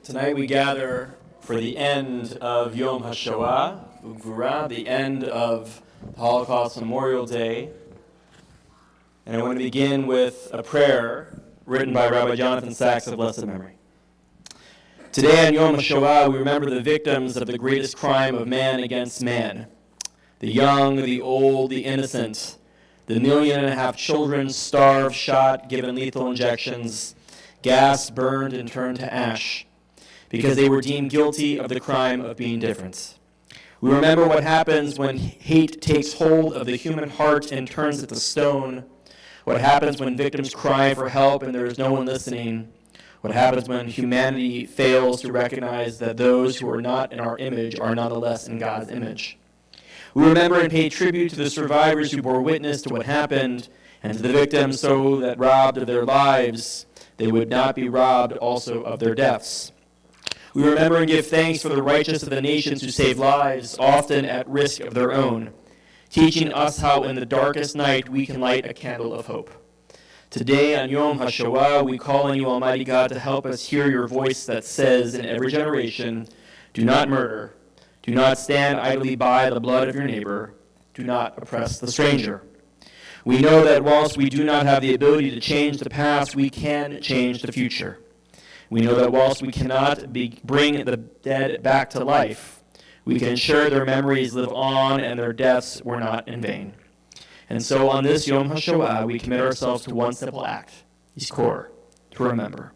Tonight we gather for the end of Yom HaShoah, Ugvura, the end of the Holocaust Memorial Day. And I want to begin with a prayer written by Rabbi Jonathan Sachs of blessed memory. Today on Yom HaShoah, we remember the victims of the greatest crime of man against man. The young, the old, the innocent, the 1.5 million children starved, shot, given lethal injections, gassed, burned, and turned to ash, because they were deemed guilty of the crime of being different. We remember what happens when hate takes hold of the human heart and turns it to stone, what happens when victims cry for help and there is no one listening, what happens when humanity fails to recognize that those who are not in our image are nonetheless in God's image. We remember and pay tribute to the survivors who bore witness to what happened, and to the victims so that robbed of their lives, they would not be robbed also of their deaths. We remember and give thanks for the righteous of the nations who save lives, often at risk of their own, teaching us how in the darkest night we can light a candle of hope. Today on Yom HaShoah, we call on you, Almighty God, to help us hear your voice that says in every generation, do not murder, do not stand idly by the blood of your neighbor, do not oppress the stranger. We know that whilst we do not have the ability to change the past, we can change the future. We know that whilst we cannot bring the dead back to life, we can ensure their memories live on and their deaths were not in vain. And so on this Yom HaShoah, we commit ourselves to one simple act, Yizkor, to remember.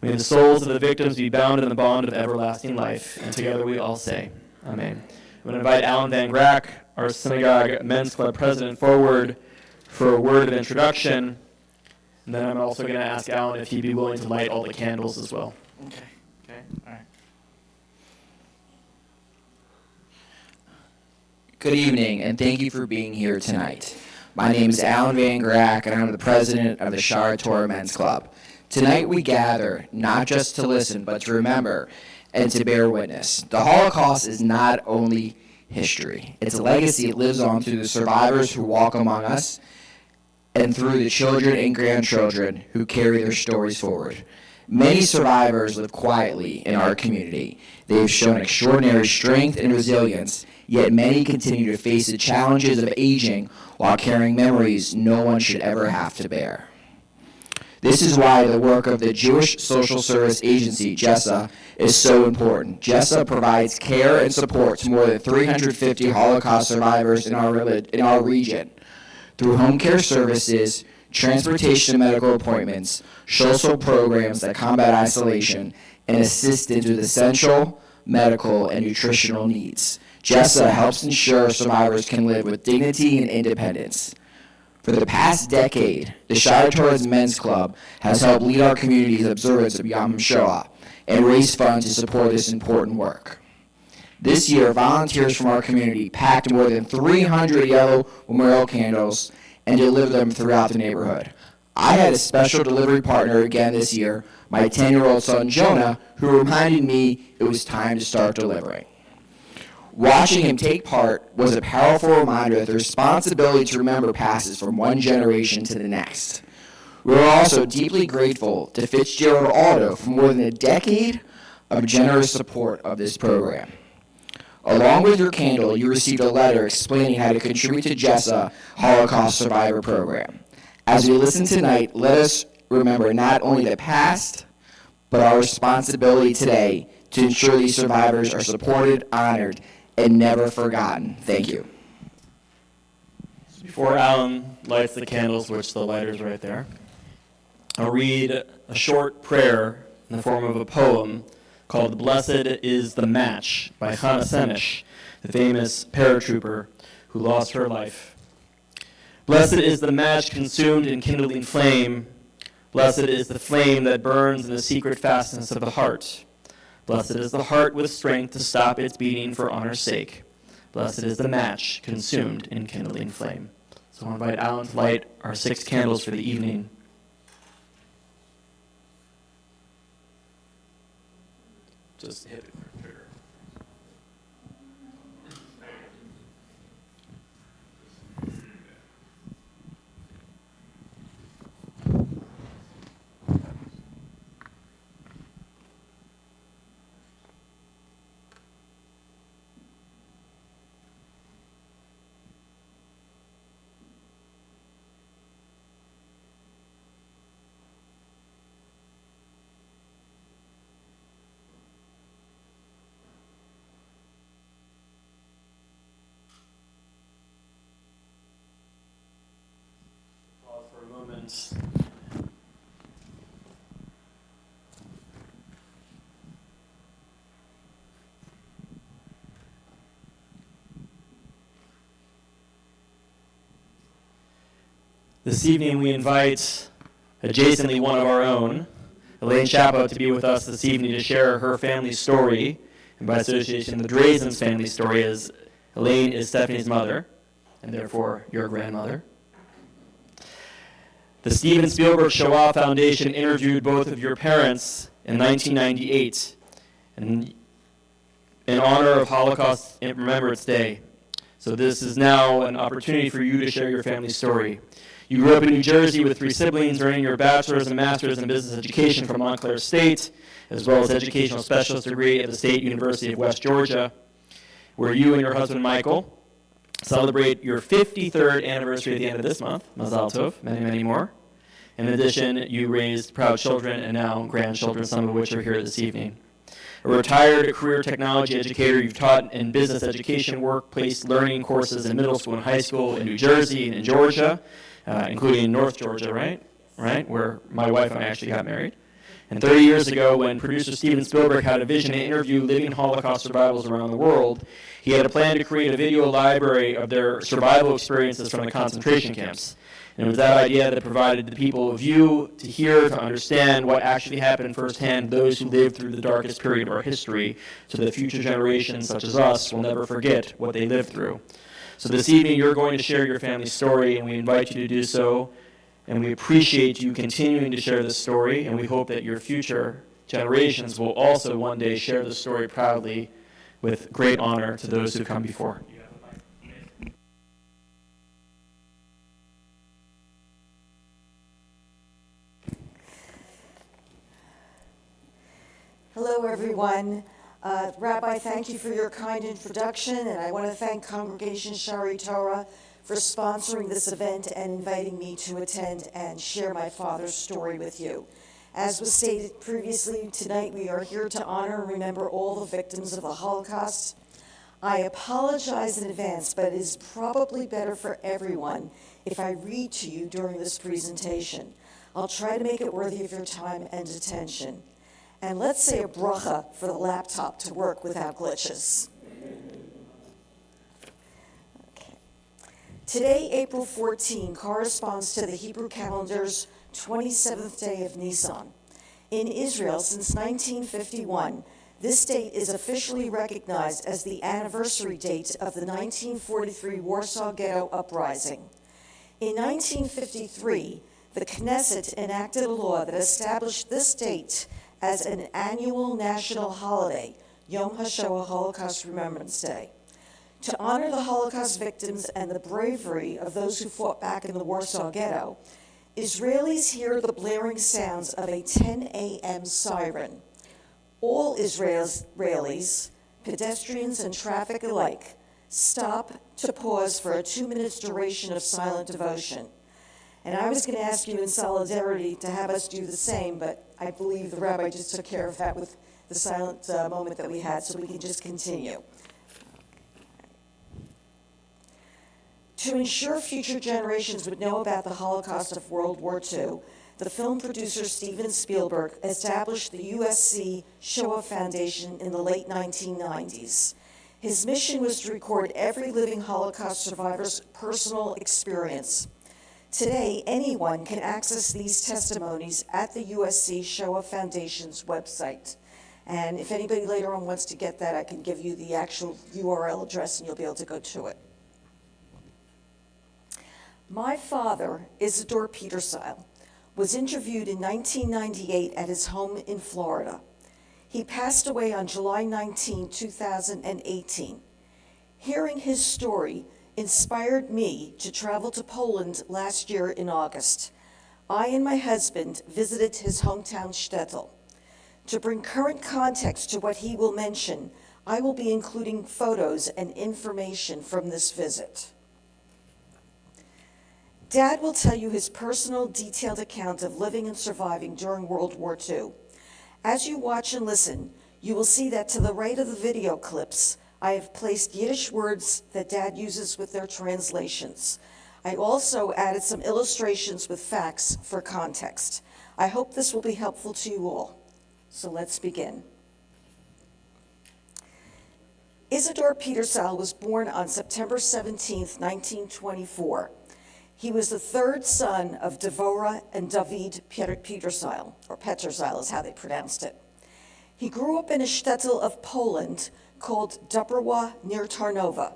May the souls of the victims be bound in the bond of everlasting life. And together we all say, Amen. I'm going to invite Alan Van Grack, our synagogue men's club president, forward for a word of introduction. And then I'm also going to ask Alan if he'd be willing to light all the candles as well. Okay, all right. Good evening, and thank you for being here tonight. My name is Alan Van Grack, and I'm the president of the Shabbat Torah Men's Club. Tonight we gather not just to listen, but to remember and to bear witness. The Holocaust is not only history. It's a legacy that lives on through the survivors who walk among us and through the children and grandchildren who carry their stories forward. Many survivors live quietly in our community. They have shown extraordinary strength and resilience, yet many continue to face the challenges of aging while carrying memories no one should ever have to bear. This is why the work of the Jewish Social Service Agency, JESA, is so important. JESA provides care and support to more than 350 Holocaust survivors in our region through home care services, transportation and medical appointments, social programs that combat isolation, and assistance with essential medical and nutritional needs. JESA helps ensure survivors can live with dignity and independence. For the past decade, the Shabbat Torah Men's Club has helped lead our community's observance of Yom HaShoah and raise funds to support this important work. This year, volunteers from our community packed more than 300 yellow memorial candles and delivered them throughout the neighborhood. I had a special delivery partner again this year, my 10-year-old son Jonah, who reminded me it was time to start delivering. Watching him take part was a powerful reminder that the responsibility to remember passes from one generation to the next. We are also deeply grateful to Fitzgerald Auto for more than a decade of generous support of this program. Along with your candle, you received a letter explaining how to contribute to JESA Holocaust Survivor Program. As we listen tonight, let us remember not only the past, but our responsibility today to ensure these survivors are supported, honored, and never forgotten. Thank you. Before Alan lights the candles, which the lighter's right there, I'll read a short prayer in the form of a poem called Blessed is the Match by Hannah Semish, the famous paratrooper who lost her life. Blessed is the match consumed in kindling flame. Blessed is the flame that burns in the secret fastness of the heart. Blessed is the heart with strength to stop its beating for honor's sake. Blessed is the match consumed in kindling flame. So I'll invite Alan to light our 6 candles for the evening. Just hit it. questions. This evening we invite adjacently one of our own, Elaine Shabbat, to be with us this evening to share her family story, and by association the Drazen's family story, as Elaine is Stephanie's mother, and therefore your grandmother. The Steven Spielberg Shoah Foundation interviewed both of your parents in 1998 in honor of Holocaust Remembrance Day. So this is now an opportunity for you to share your family story. You grew up in New Jersey with 3 siblings, earning your bachelor's and master's in business education from Montclair State, as well as educational specialist degree at the State University of West Georgia, where you and your husband Michael celebrate your 53rd anniversary at the end of this month. Mazal Tov, many, many more. In addition, you raised proud children and now grandchildren, some of which are here this evening. A retired career technology educator, you've taught in business education, workplace learning courses in middle school and high school in New Jersey and in Georgia, including North Georgia, right? Where my wife and I actually got married. And 30 years ago, when producer Steven Spielberg had a vision to interview living Holocaust survivors around the world, he had a plan to create a video library of their survival experiences from the concentration camps. And it was that idea that provided the people a view to hear, to understand what actually happened firsthand, those who lived through the darkest period of our history, so that future generations such as us will never forget what they lived through. So this evening, you're going to share your family story, and we invite you to do so. And we appreciate you continuing to share this story, and we hope that your future generations will also one day share the story proudly with great honor to those who come before. Hello, everyone. Rabbi, thank you for your kind introduction, and I want to thank Congregation Shari Torah for sponsoring this event and inviting me to attend and share my father's story with you. As was stated previously, tonight we are here to honor and remember all the victims of the Holocaust. I apologize in advance, but it is probably better for everyone if I read to you during this presentation. I'll try to make it worthy of your time and attention. And let's say a bracha for the laptop to work without glitches. Today, April 14, corresponds to the Hebrew calendar's 27th day of Nisan. In Israel, since 1951, this date is officially recognized as the anniversary date of the 1943 Warsaw Ghetto Uprising. In 1953, the Knesset enacted a law that established this date as an annual national holiday, Yom HaShoah, Holocaust Remembrance Day. To honor the Holocaust victims and the bravery of those who fought back in the Warsaw Ghetto, Israelis hear the blaring sounds of a 10 a.m. siren. All Israelis, pedestrians and traffic alike, stop to pause for a 2-minute duration of silent devotion. And I was going to ask you in solidarity to have us do the same, but I believe the rabbi just took care of that with the silent moment that we had, so we can just continue. To ensure future generations would know about the Holocaust of World War II, the film producer Steven Spielberg established the USC Shoah Foundation in the late 1990s. His mission was to record every living Holocaust survivor's personal experience. Today, anyone can access these testimonies at the USC Shoah Foundation's website. And if anybody later on wants to get that, I can give you the actual URL address and you'll be able to go to it. My father, Isidore Petersile, was interviewed in 1998 at his home in Florida. He passed away on July 19, 2018. Hearing his story inspired me to travel to Poland last year in August. I and my husband visited his hometown shtetl. To bring current context to what he will mention, I will be including photos and information from this visit. Dad will tell you his personal, detailed account of living and surviving during World War II. As you watch and listen, you will see that to the right of the video clips, I have placed Yiddish words that Dad uses with their translations. I also added some illustrations with facts for context. I hope this will be helpful to you all. So let's begin. Isidore Peterseil was born on September 17, 1924. He was the third son of Devorah and David Peterseil, or Peterseil is how they pronounced it. He grew up in a shtetl of Poland called Dubrowa near Tarnowa.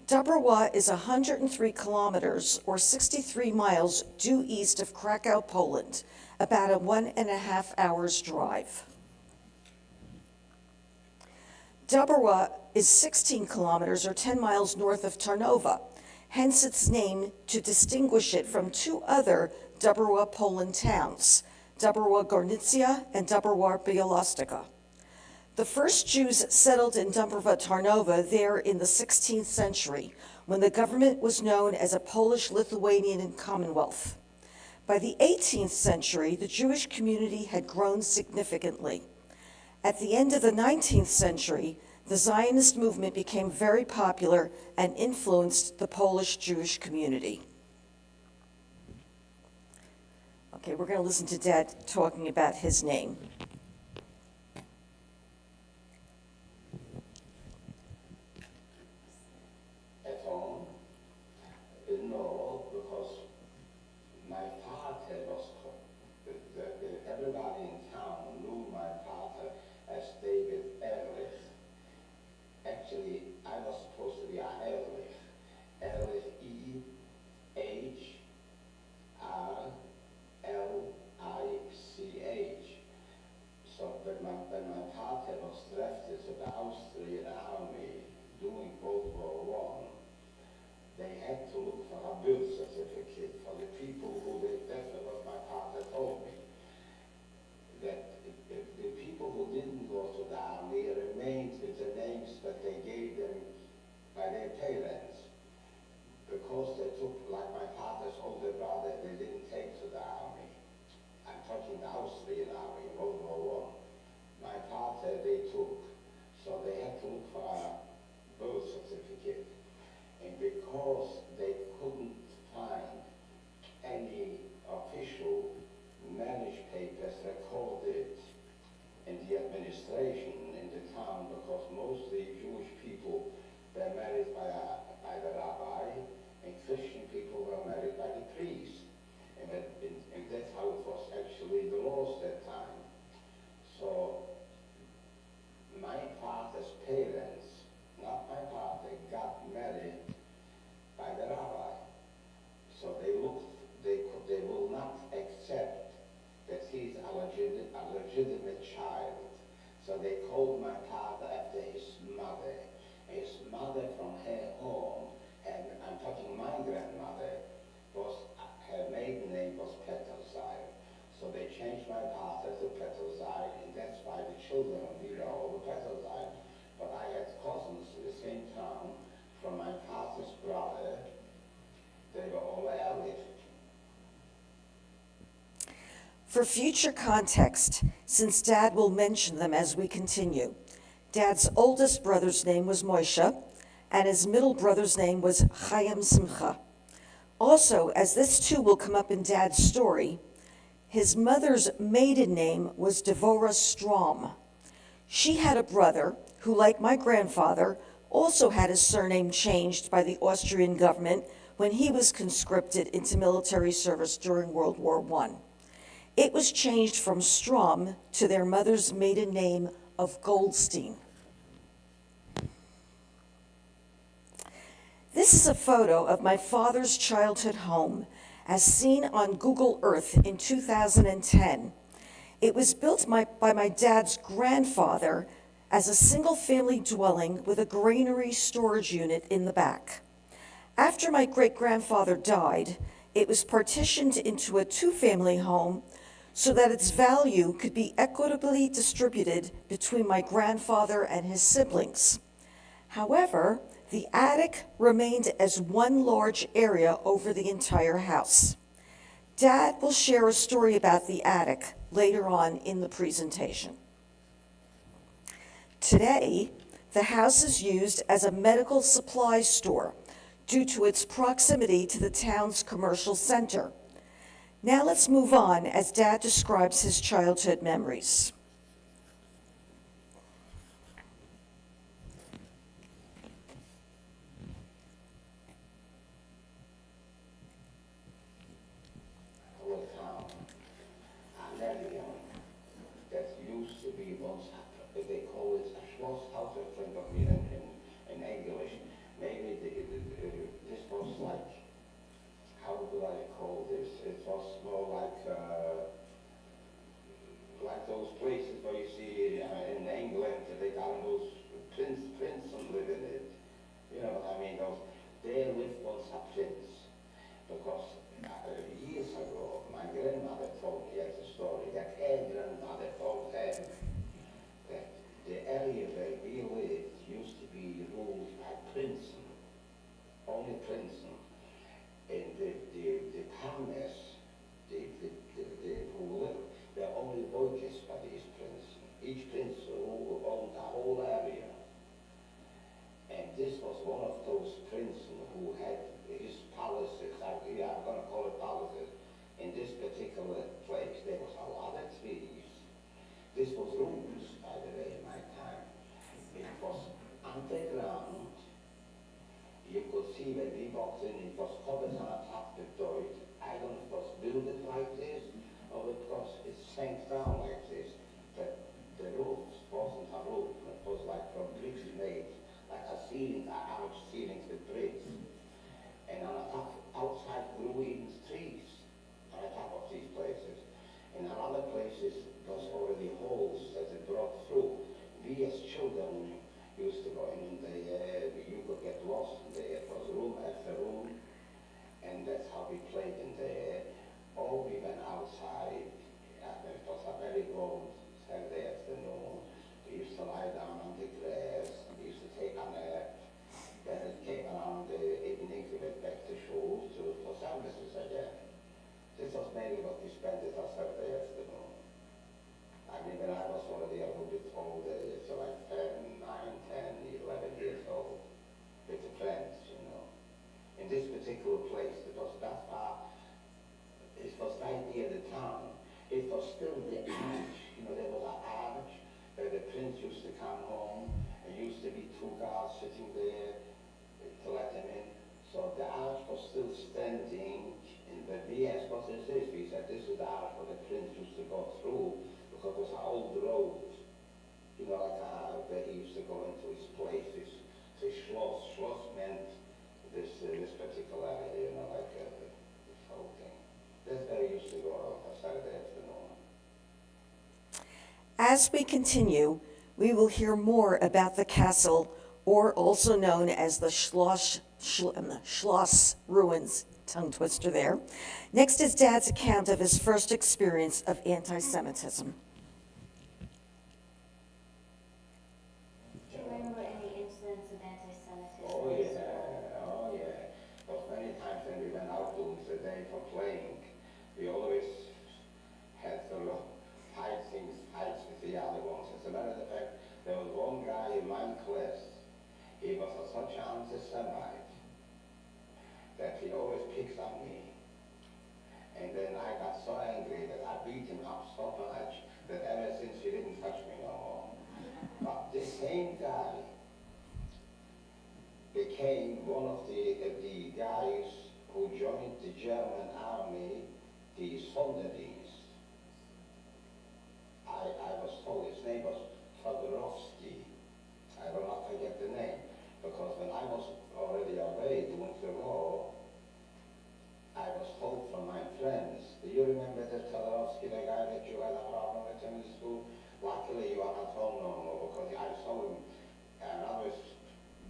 Dubrowa is 103 kilometers or 63 miles due east of Krakow, Poland, about a 1.5 hours drive. Dubrowa is 16 kilometers or 10 miles north of Tarnowa, hence its name to distinguish it from two other Dubrowa Poland towns, Dubrowa Górnicza and Dubrowa Białystok. The first Jews settled in Dubrowa Tarnowa there in the 16th century, when the government was known as a Polish-Lithuanian Commonwealth. By the 18th century, the Jewish community had grown significantly. At the end of the 19th century, the Zionist movement became very popular and influenced the Polish Jewish community. Okay, we're going to listen to Dad talking about his name. At home, no, because my father was, everybody in town knew my father as David Ehrlich. Actually, I was supposed to be Ehrlich. Ehrlich, E-H-R-L-I-C-H. So when my father was drafted to the Austrian army during World War I, they had to look for a birth certificate for the people who that's what my father told me. That the people who didn't go to the army remained with the names that they gave them by their parents. Because they took, like my father's older brother, they didn't take to the army. I'm talking the Austrian army in World War I. My father they took, so they had to look for a birth certificate. And because they couldn't find any official marriage papers recorded in the administration in the town, because mostly Jewish people were married by the rabbi, and Christian people were married by the priest. And that's how it was actually the laws that time. So my father's parents, not my father, got married by the rabbi. So they will not accept that he's a legitimate child. So they called my father after his mother. His mother from her home, and I'm talking my grandmother, her maiden name was Peterseil. So they changed my father to Peterseil, and that's why the children of me are all Peterseil. But I had cousins in the same town from my father's brother. They were all Ehrlich. For future context, since Dad will mention them as we continue, Dad's oldest brother's name was Moshe, and his middle brother's name was Chaim Simcha. Also, as this too will come up in Dad's story, his mother's maiden name was Devorah Strom. She had a brother who, like my grandfather, also had his surname changed by the Austrian government when he was conscripted into military service during World War I. It was changed from Strom to their mother's maiden name of Goldstein. This is a photo of my father's childhood home as seen on Google Earth in 2010. It was built by my dad's grandfather as a single-family dwelling with a granary storage unit in the back. After my great-grandfather died, it was partitioned into a two-family home so that its value could be equitably distributed between my grandfather and his siblings. However, the attic remained as one large area over the entire house. Dad will share a story about the attic later on in the presentation. Today, the house is used as a medical supply store due to its proximity to the town's commercial center. Now let's move on as Dad describes his childhood memories. Our town, an area that used to be once, they call it a Schlosshaus, a friend of me in English. Maybe this was like, how do I call this? It was more like those places where you see in England, they got those princes live in it. You know what I mean? There lived once a prince. Because years ago, my grandmother told me as a story that her grandmother told her that the area where we lived used to be ruled by princes, only princes. And the farmers, who lived, were only workers by these princes. Each prince owned the whole area. And this was one of those princes who had his palaces, I'm going to call it palaces, in this particular place. There was a lot of trees. This was rooms, by the way, in my time. It was underground. You could see when we walked in, it was covered on top with dirt. I don't know if it was built like this, or because it sank down like this. The roof wasn't a roof, it was like from bricks made, like a ceiling, arch ceilings with bricks. And on the top, outside grew even trees, on the top of these places. And in other places, there was already holes that it brought through. We as children used to go in there, you could get lost in there. It was room after room, and that's how we played in there. Or we went outside, it was a very cold Saturday afternoon. We used to lie down on the grass, we used to take a nap. Then it came around the evening, we went back to school for services again. This was mainly what we spent it on Saturday afternoon. I mean, when I was already a little bit older, so like 10, 9, 10, 11 years old, with the friends, you know. In this particular place, it was that far, it was right near the town. It was still the arch, you know, there was an arch where the prince used to come home, and used to be two guards sitting there to let him in. So the arch was still standing, and when we asked what this is, we said this is the arch where the prince used to go through, because it was an old road, you know, like where he used to go into his places. So Schloss meant this particular area, you know, like this whole thing. That's where he used to go on Saturday afternoon. As we continue, we will hear more about the castle, or also known as the Schloss ruins, tongue twister there. Next is Dad's account of his first experience of anti-Semitism. Do you remember any incidents of anti-Semitism? Oh yeah. But many times when we went out during the day for playing, we always had to fights with the other ones. As a matter of fact, there was one guy in my class, he was such an anti-Semite that he always picked on me. And then I got so angry that I beat him up so much that ever since he didn't touch me no more. But this same guy became one of the guys who joined the German army, the Sonderdienst. I was told his name was Todorovsky. I will not forget the name, because when I was already away doing the war, I was told from my friends, do you remember the Todorovsky, the guy that you had a problem with in school? Luckily you are not home no more, because I saw him, and others,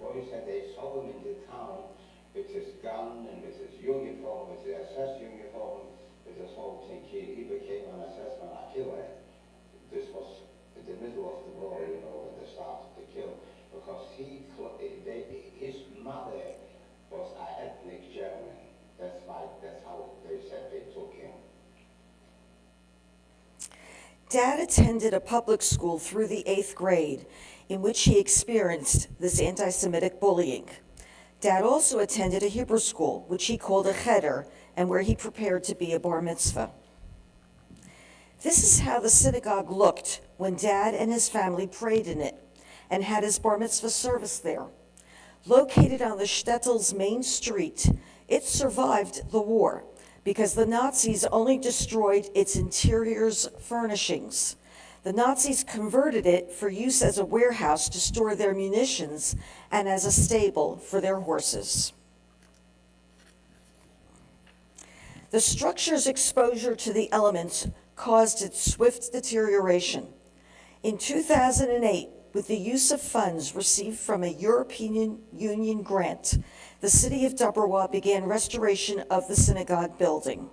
boys said they saw him in the town with his gun and with his uniform, with the SS uniform, with this whole thing. He became an SS man, a killer. This was in the middle of the war, you know, when they started to kill, because his mother was an ethnic German. That's how they said they took him. Dad attended a public school through the 8th grade, in which he experienced this anti-Semitic bullying. Dad also attended a Hebrew school, which he called a cheder, and where he prepared to be a bar mitzvah. This is how the synagogue looked when Dad and his family prayed in it and had his bar mitzvah service there. Located on the shtetl's main street, it survived the war because the Nazis only destroyed its interior's furnishings. The Nazis converted it for use as a warehouse to store their munitions and as a stable for their horses. The structure's exposure to the elements caused its swift deterioration. In 2008, with the use of funds received from a European Union grant, the city of Dobrwa began restoration of the synagogue building.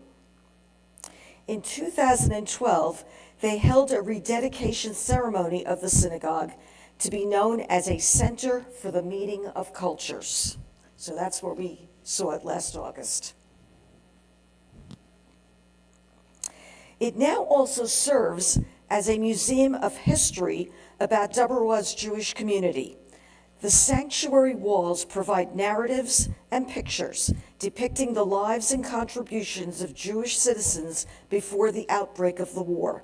In 2012, they held a rededication ceremony of the synagogue to be known as a center for the meeting of cultures. So that's where we saw it last August. It now also serves as a museum of history about Dobrwa's Jewish community. The sanctuary walls provide narratives and pictures depicting the lives and contributions of Jewish citizens before the outbreak of the war.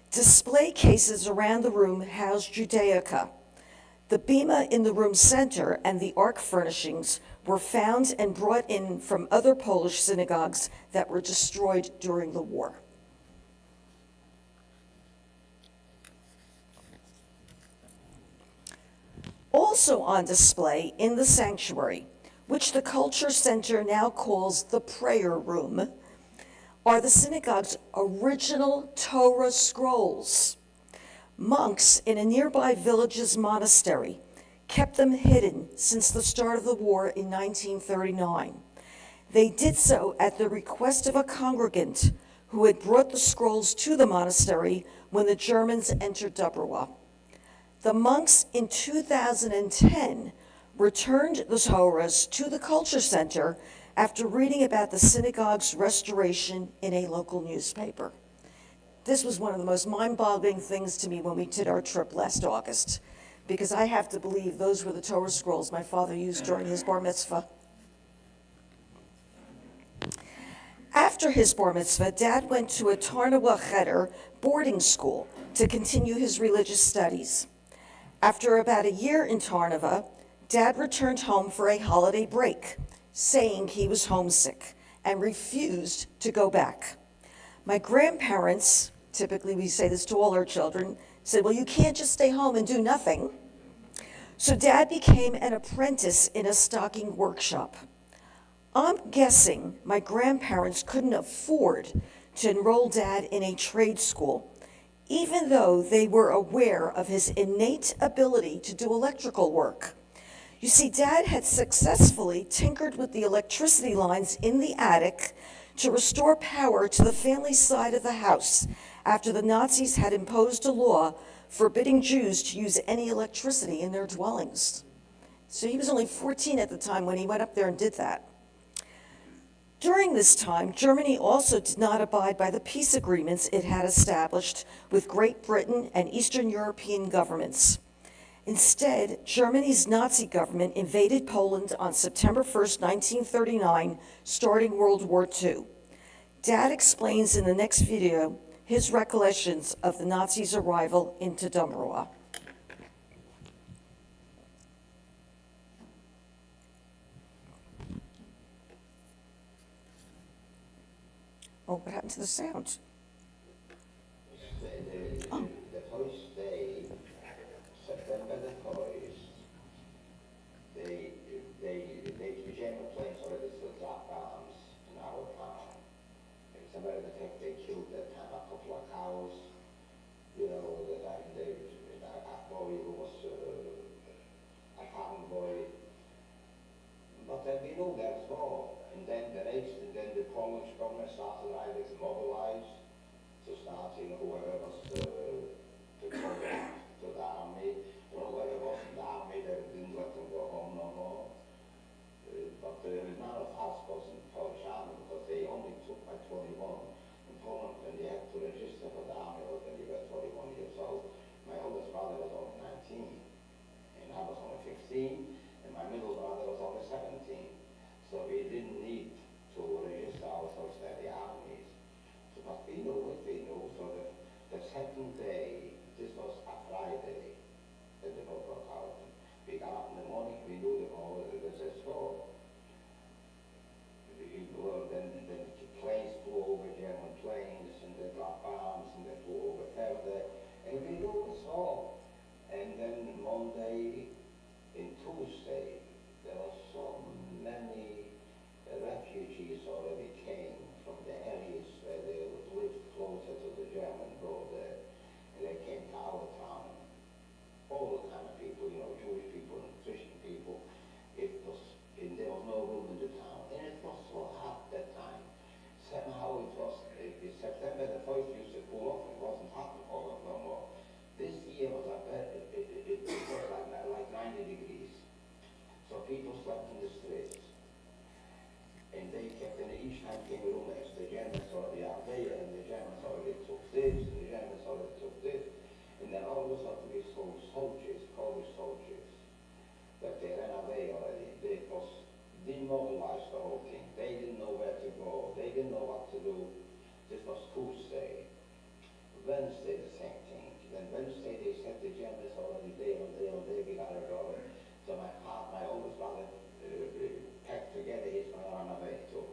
Display cases around the room house Judaica. The bima in the room center and the ark furnishings were found and brought in from other Polish synagogues that were destroyed during the war. Also on display in the sanctuary, which the Culture Center now calls the prayer room, are the synagogue's original Torah scrolls. Monks in a nearby village's monastery kept them hidden since the start of the war in 1939. They did so at the request of a congregant who had brought the scrolls to the monastery when the Germans entered Dobrwa. The monks in 2010 returned the Torahs to the Culture Center after reading about the synagogue's restoration in a local newspaper. This was one of the most mind-boggling things to me when we did our trip last August, because I have to believe those were the Torah scrolls my father used during his bar mitzvah. After his bar mitzvah, Dad went to a Tarnawa Cheder boarding school to continue his religious studies. After about a year in Tarnava, Dad returned home for a holiday break, saying he was homesick and refused to go back. My grandparents, typically we say this to all our children, said, well, you can't just stay home and do nothing. So Dad became an apprentice in a stocking workshop. I'm guessing my grandparents couldn't afford to enroll Dad in a trade school, even though they were aware of his innate ability to do electrical work. You see, Dad had successfully tinkered with the electricity lines in the attic to restore power to the family side of the house after the Nazis had imposed a law forbidding Jews to use any electricity in their dwellings. So he was only 14 at the time when he went up there and did that. During this time, Germany also did not abide by the peace agreements it had established with Great Britain and Eastern European governments. Instead, Germany's Nazi government invaded Poland on September 1st, 1939, starting World War II. Dad explains in the next video his recollections of the Nazis' arrival into Dobrwa. Oh, what happened to the sound? Oh. The first day, September the 1st, they began the planes already to drop bombs in our town. As a matter of fact, they killed a couple of cows, you know, a boy who was a farm boy. But then we knew that was all. And then the Polish government started to mobilize. second day, this was a Friday, that the war broke out. We got up in the morning, we knew the war was a storm. Then the planes flew over German planes, and they dropped bombs, and they flew over Further, and we knew it was all. And then Monday and Tuesday, there were so many refugees already came from the areas where they lived closer to the German border, and they came to our town. All the kind of people, Jewish people and Christian people. And there was no room in the town, and it was so hot that time. Somehow it was, in September the first used to cool off, it wasn't hot no more. This year was it was like 90 degrees. So people slept in the streets. And they kept, and each time came a room next. The Germans already out there, and the Germans already took this, and the Germans already took this. And then all of a sudden we saw soldiers, Polish soldiers, that they ran away already. They demobilized the whole thing. They didn't know where to go. They didn't know what to do. This was Tuesday. Wednesday, the same thing. Then Wednesday, they said the Germans already there, we gotta go. So my oldest brother packed together, he's gonna run away too.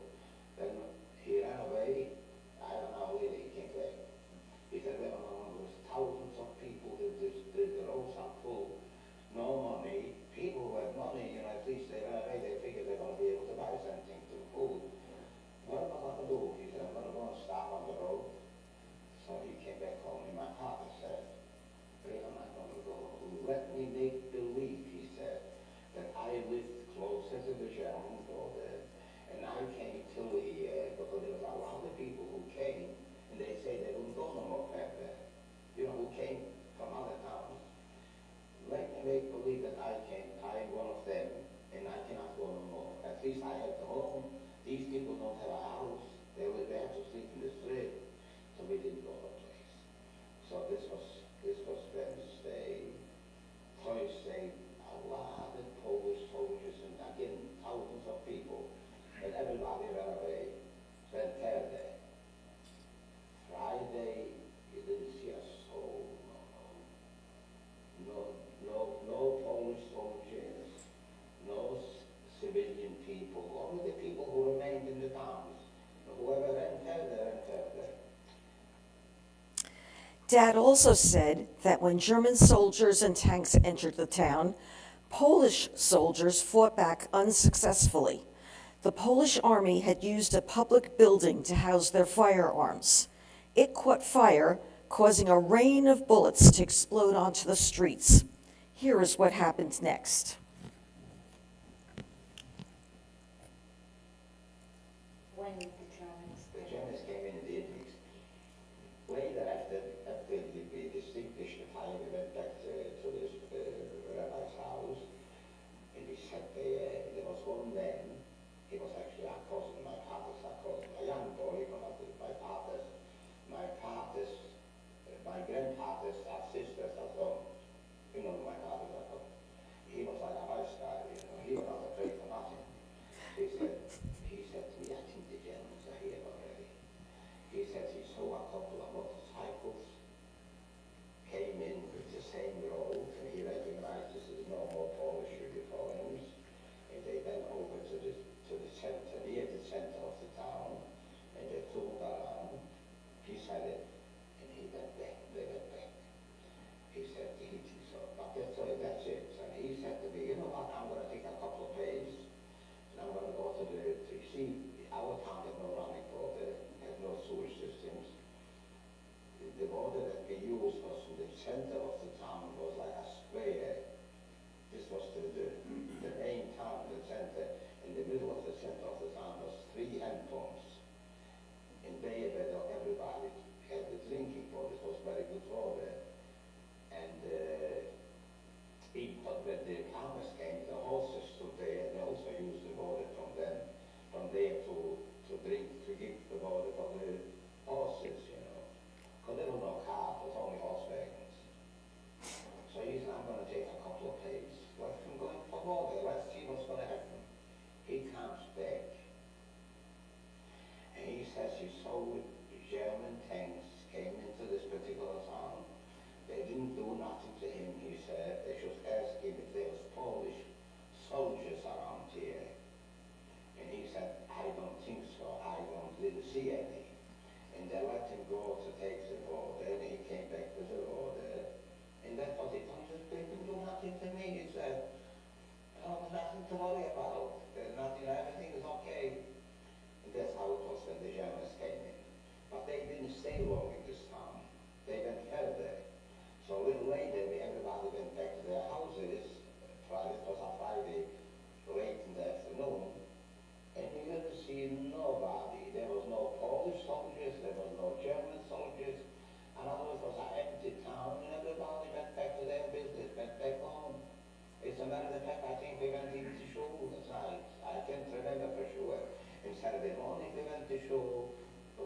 Then he ran away. I don't know whether he came back. He said, there was thousands of people, the roads are full, no money. People who had money, at least they ran away, they figured they're going to be able to buy something to food. What am I going to do? He said, I'm going to go and stop on the road. So he came back home, and my father said, where am I going to go? Let me make believe, he said, that I lived closer to the German border, and I came to here because there was a lot of people who came, and they say they wouldn't go no more further. Who came from other towns. Let me make believe that I am one of them, and I cannot go no more. At least I have the home. These people don't have a house. They have to sleep in the street. So we didn't go no place. So this was Wednesday. Thursday, a lot of Polish soldiers, and again, thousands of people, and everybody ran away. Then Thursday. Friday, you didn't see a soul. No Polish soldiers, no civilian people, only the people who remained in the towns. Whoever ran further. Dad also said that when German soldiers and tanks entered the town, Polish soldiers fought back unsuccessfully. The Polish army had used a public building to house their firearms. It caught fire, causing a rain of bullets to explode onto the streets. Here is what happened next. When the Germans. The Germans came in the evenings. Later, after we distinguished the fire, we went back to this rabbi's house, and we sat there. There was one man. He was actually our cousin, my father's cousin, a young boy, but not my father's. My grandfather's sisters are son. My father's son. He was like a nice guy, he was not afraid for nothing. He said to me, I think the Germans are here already. He said he saw a couple of motorcycles came in with the same road, and he recognized this is no more Polish uniforms, and they went over to the center, near the center of the town, and they turned around. He said it, and he went back. They went back.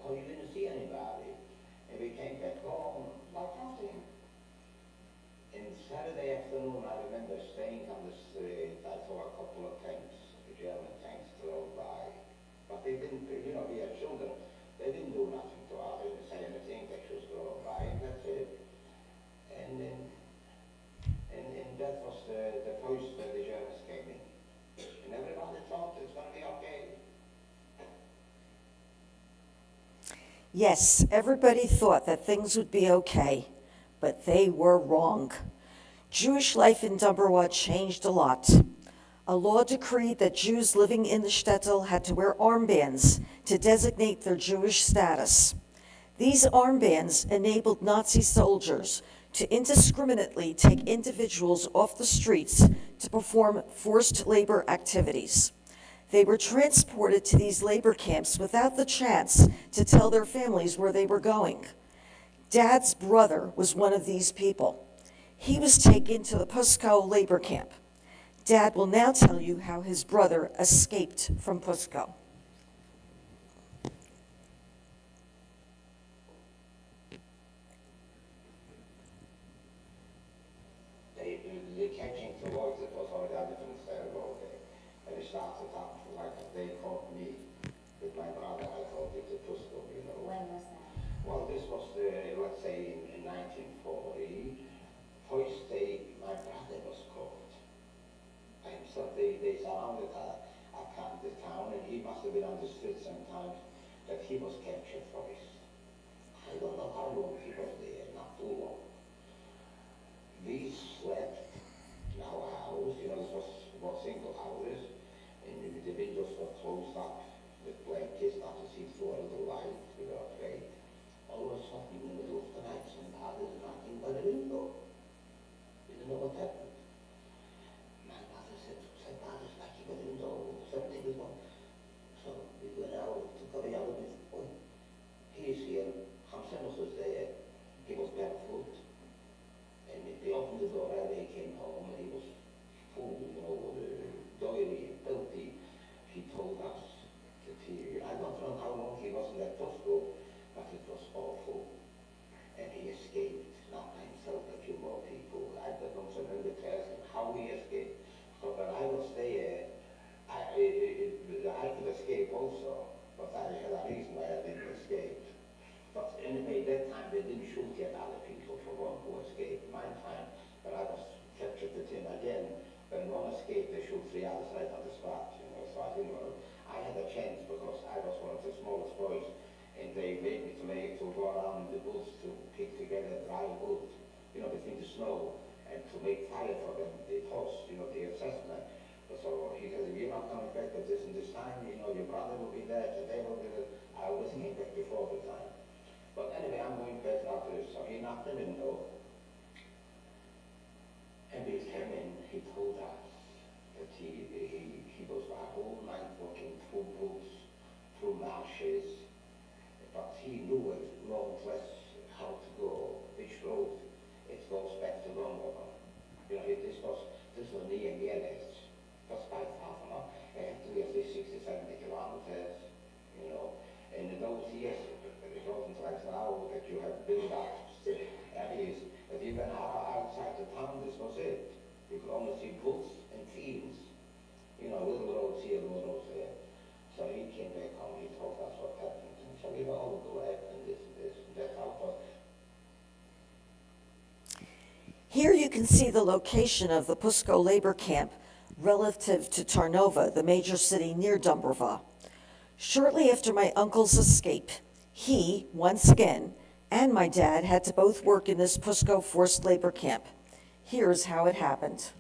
so he didn't see anybody. And we came back home like nothing. And Saturday afternoon, I remember staying on the street. I saw a couple of tanks, German tanks, drove by. But they didn't, we had children. They didn't do nothing to us. They didn't say anything. They just drove by, and that's it. And then, and that was the first where the Germans came in. And everybody thought it's going to be okay. Yes, everybody thought that things would be okay, but they were wrong. Jewish life in Dumbarwa changed a lot. A law decreed that Jews living in the shtetl had to wear armbands to designate their Jewish status. These armbands enabled Nazi soldiers to indiscriminately take individuals off the streets to perform forced labor activities. They were transported to these labor camps without the chance to tell their families where they were going. Dad's brother was one of these people. He was taken to the Puskow labor camp. Dad will now tell you how his brother escaped from Puskow. They catching the voice, it was already a different ceremony. And it started up like they caught me with my brother. I called it the Puskow, When was that? Well, this was, let's say, in 1940. First day, my brother was caught. And so they surrounded the town, and he must have been on the street sometimes, that he was captured first. I don't know how long he was there, not too long. We slept in our house, this was single houses, and the windows were closed up with blankets, not to see through a little light, we were afraid. All of a sudden, in the middle of the night, somebody was knocking by the window. We didn't know what happened. My mother said, somebody's knocking by the window, something is wrong. So we went out to cover the with, oh, he's here. Hamsenos was there. He was barefoot. And they opened the door, and he came home, and he was full, doily, filthy. He told us that I don't know how long he was in that Puskow, but it was awful. And he escaped, not by himself, a few more people. I don't remember to ask him how he escaped. So when I was there, I could escape also, but I had a reason why I didn't escape. But anyway, that time they didn't shoot yet other people for one who escaped. My time, when I was captured with him again, when one escaped, they shoot 3 others right on the spot. So I didn't know. I had a chance because I was one of the smallest boys, and they made me to go around in the woods to pick together dry wood, between the snow, and to make fire for them. The post, the assessment. So he said, if you're not coming back at this and this time, your brother will be there, today will be there. I always came back before the time. But anyway, I'm going back now to this. So he knocked the window, and we came in. He told us that he was a whole night walking through woods, through marshes, but he knew a road less how to go, which road it goes back to London. This was near Vienna. It was quite far from us. It had to be at least 60, 70 kilometers, And in those years, it wasn't like now that you have build-ups, areas. But even outside the town, this was it. You could only see woods and fields. Little roads here, little roads there. So he came back home, he told us what happened. And so we were all glad and this. That's how it was. Here you can see the location of the Puskow labor camp relative to Tarnova, the major city near Dumbarva. Shortly after my uncle's escape, he, once again, and my dad had to both work in this Puskow forced labor camp. Here's how it happened.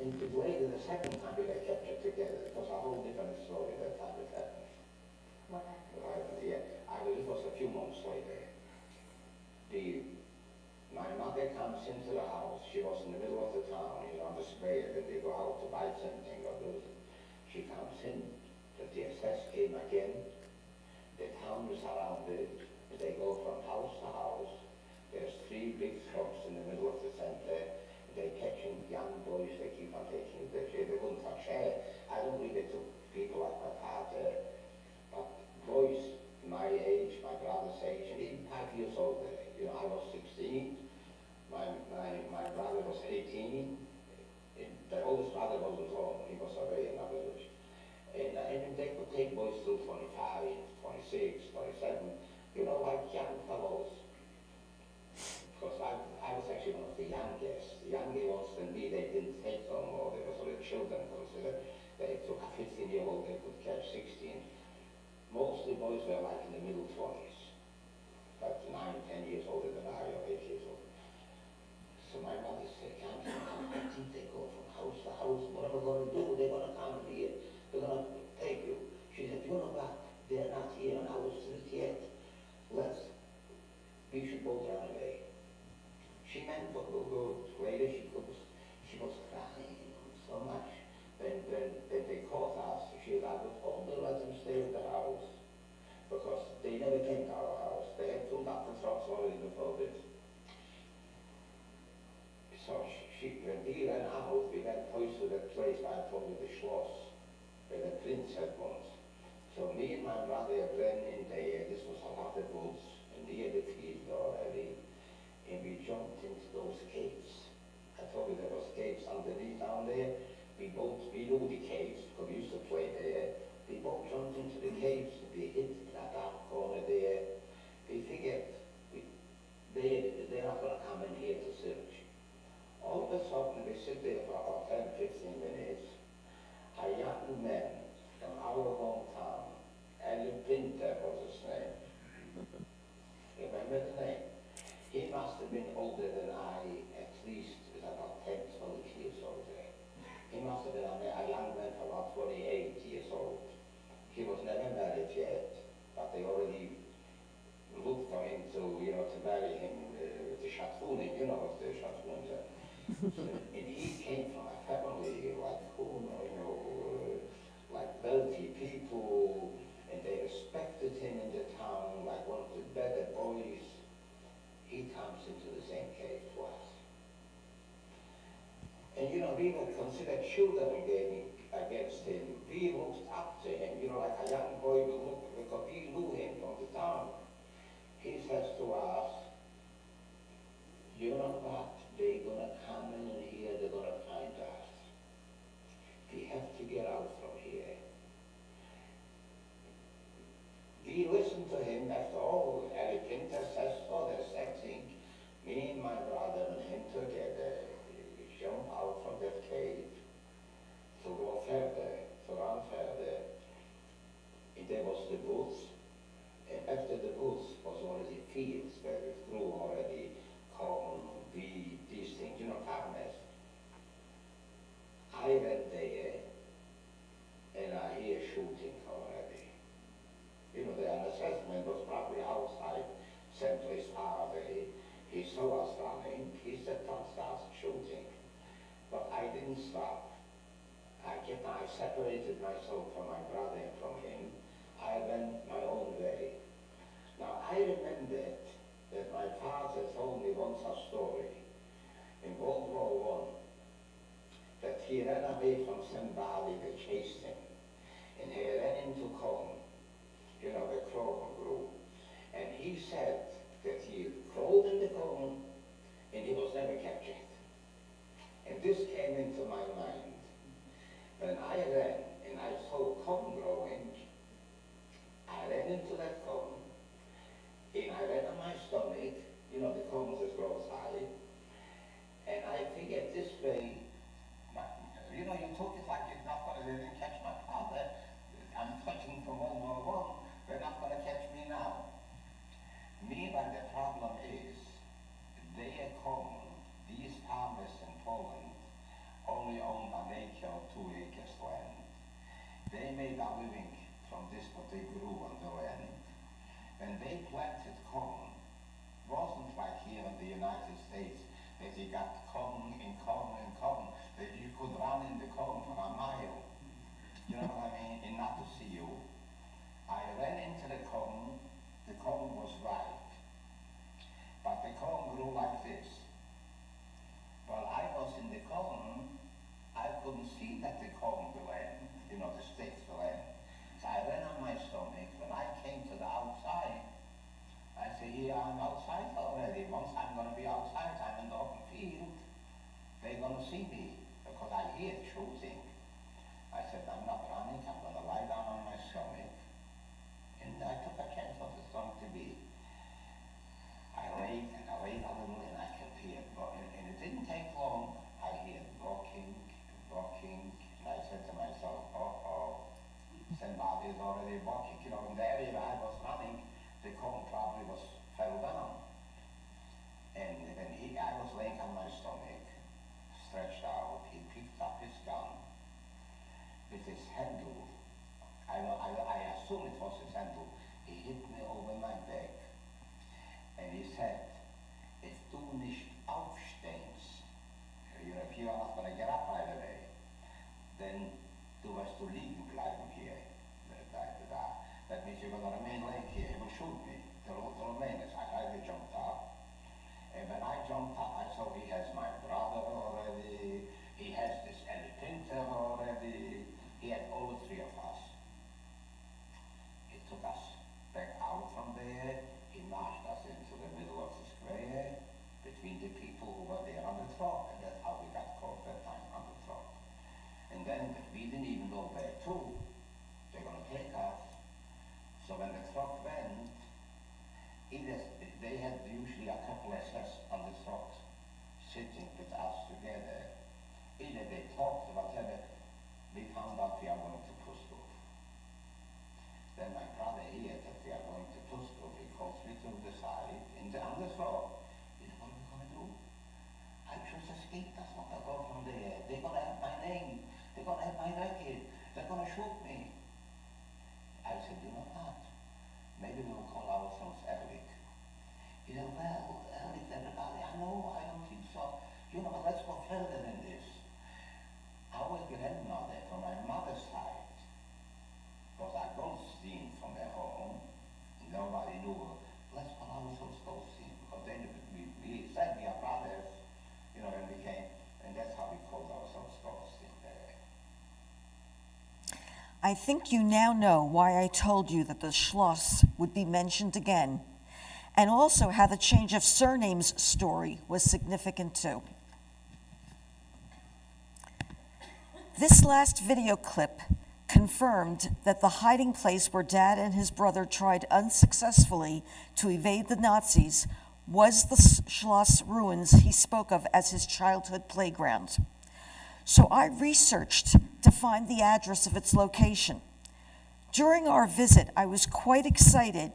And the way the second time we got captured together, it was a whole different story that time it happened. What happened? It was a few months later. My mother comes into the house. She was in the middle of the town, on the square, and they go out to buy something or do. She comes in, the DSS came again. The town is surrounded. They go from house to house. There's 3 big shops in the middle of the center. They're catching young boys. They keep on taking. They wouldn't touch I don't really took people like my father, but boys my age, my brother's age, and even 5 years older. I was 16, my brother was 18, and the oldest brother wasn't home, he was away in another village. And they could take boys till 25, 26, 27, like young fellows. Because I was actually one of the youngest. The younger ones than me, they didn't take no more. They were sort of children considered. They took a 15-year-old, they could catch 16. Most of the boys were like in the middle 20s. Like 9, 10 years older than I, or 8 years old. So my mother said, I think they go from house to house. What are we going to do? They're going to come here. They're going to take you. She said, you know what? They're not here on our street yet. We should both run away. She meant what we'll go later. She was crying so much. When they caught us, she said, I would only let them stay in the house. Because they never came to our house. They had filled up the trucks already before this. So when we ran out, we went close to that place I told you, the Schloss, where the prince had once. So me and my brother ran in there. This was a lot of woods, and near the field already. And we jumped into those caves. I told you there was caves underneath down there. We knew the caves, because we used to play there. We both jumped into the caves. We hid in that dark corner there. We figured they're not going to come in here to search. All of a sudden, we sit there for about 10, 15 minutes. A young man from our hometown, Ellie Pinter was his name. Remember the name? He must have been older than I, at least about 10, 12 years older. He must have been a young man for about 28 years old. He was never married yet, but they already looked for him to marry him with the Shatfunin, what the Shatfunin are. And he came from a family like like wealthy people, and they respected him in the town like one of the better boys. He comes into the same cave twice. And we were considered children against him. We looked up to him, like a young boy will look, because we knew him from the town. He says to us, you know what? They're going to come in here, they're going to find us. We have to get out from here. We listened to him. After all, Ellie Pinter says, there's something. Me and my brother and him together, we jump out from that cave to go further, to run further. And there was the woods. And after the woods was already fields where we grew already corn, wheat, these things, farmers. I went there and I hear shooting already. The assessment was probably outside, someplace far away. He saw us running. He said, don't start shooting. But I didn't stop. I separated myself from my brother and from him. I went my own way. Now, I remembered that my father told me once a story in World War I, that he ran away from somebody that chased him, and he ran into corn, where corn grew. And he said that he crawled in the corn, and he was never captured. And this came into my mind. When I ran, and I saw corn growing, I ran into that corn, and I ran on my stomach, the corn just grows high, and I figured this way, you took it like you're not going to catch my father. I'm touching from World War I. They're not going to catch me now. Meanwhile, the problem is, their corn, these farmers in Poland only owned an acre or 2 acres land. They made a living from this, what they grew on the land. you are not going to get up right away, then du wirst du liegen bleiben hier. That means you're going to remain laying here. He will shoot me. To remain. I jumped up. And when I jumped up, I saw he has my brother already. He has this elephant already. He had all three of us. He took us back out from there. He marched us into the middle of the square between the people who were there on the truck. And that's how we got caught that time on the truck. And then we didn't even know where to. They're going to take us. So when the truck went, they had usually a couple of us on the truck sitting with us together. Either they talked or whatever, we found out we are going to Pusko. Then my brother here that we are going to Pusko. He calls me to the side on the floor. He said, what are we going to do? I just escaped. That's not going to go from there. They're going to have my name. They're going to have my record. They're going to shoot me. I said, you know what? Maybe we'll call ourselves Eric. He said, well, Eric, everybody, I know, I don't think so. You know, but let's go further than this. Our grandmother from my mother's side was a Goldstein from their home. Nobody knew her. Let's call ourselves Goldstein, because then we said we are brothers, you know, when we came, and that's how we called ourselves Goldstein there. I think you now know why I told you that the Schloss would be mentioned again, and also how the change of surnames story was significant too. This last video clip confirmed that the hiding place where Dad and his brother tried unsuccessfully to evade the Nazis was the Schloss ruins he spoke of as his childhood playground. So I researched to find the address of its location. During our visit, I was quite excited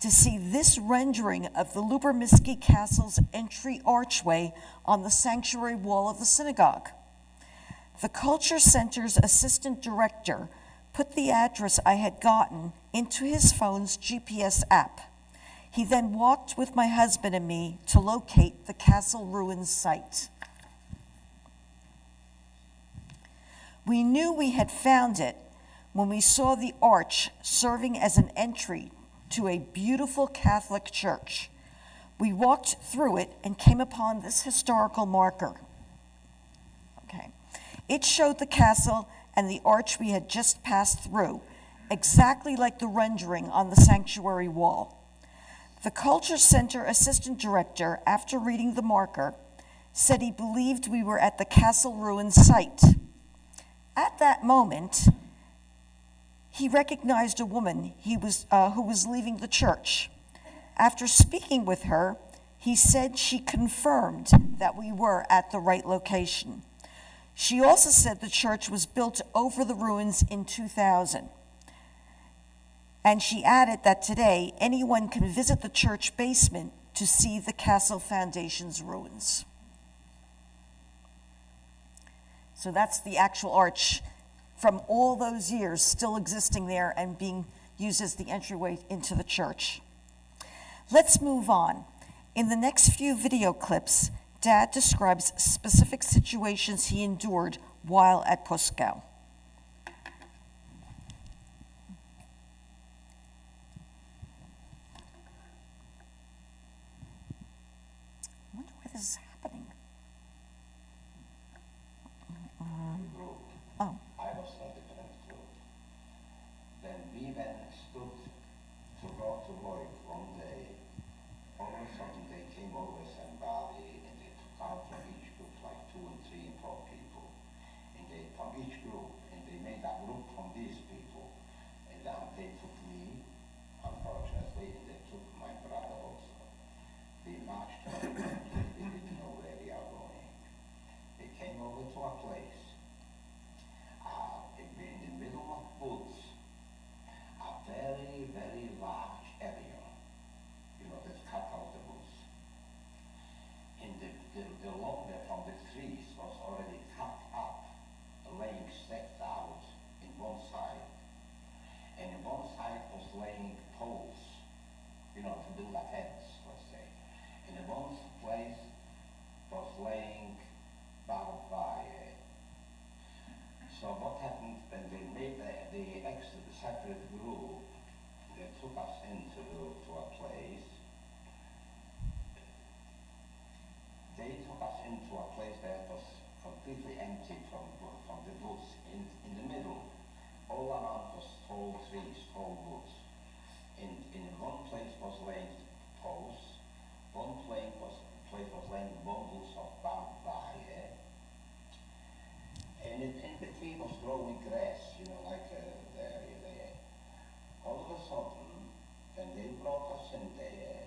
to see this rendering of the Lubermiski Castle's entry archway on the sanctuary wall of the synagogue. The Culture Center's assistant director put the address I had gotten into his phone's GPS app. He then walked with my husband and me to locate the castle ruins site. We knew we had found it when we saw the arch serving as an entry to a beautiful Catholic church. We walked through it and came upon this historical marker. Okay. It showed the castle and the arch we had just passed through, exactly like the rendering on the sanctuary wall. The Culture Center assistant director, after reading the marker, said he believed we were at the castle ruins site. At that moment, he recognized a woman who was leaving the church. After speaking with her, he said she confirmed that we were at the right location. She also said the church was built over the ruins in 2000. And she added that today, anyone can visit the church basement to see the castle foundation's ruins. So that's the actual arch from all those years still existing there and being used as the entryway into the church. Let's move on. In the next few video clips, Dad describes specific situations he endured while at Pusko. I wonder why this is happening. Oh. I was a different group. Then we stood to go to work one day. All of a sudden they came over somebody and they took out from each group like 2 and 3 and 4 people. And from each group trees, tall woods. In one place was laying posts, one place was laying bundles of barbed wire, and in between was growing grass, like the area there. All of a sudden, when they brought us in there,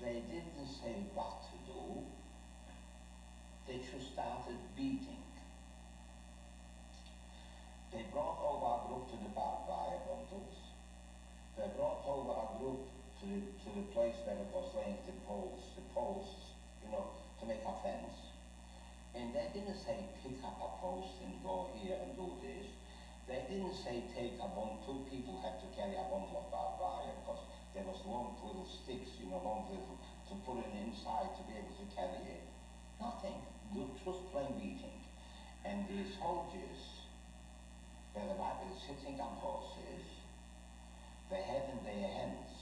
they didn't say what to do. They just started beating. They brought over our group to the barbed wire bundles. They brought over our group to the place where it was laying the posts, to make a fence. And they didn't say pick up a post and go here and do this. They didn't say take a bundle. Two people had to carry a bundle of barbed wire because there was long little sticks, long little, to put it inside to be able to carry it. Nothing. Just plain beating. And the soldiers, where the rabbit is sitting on horses, they had in their hands,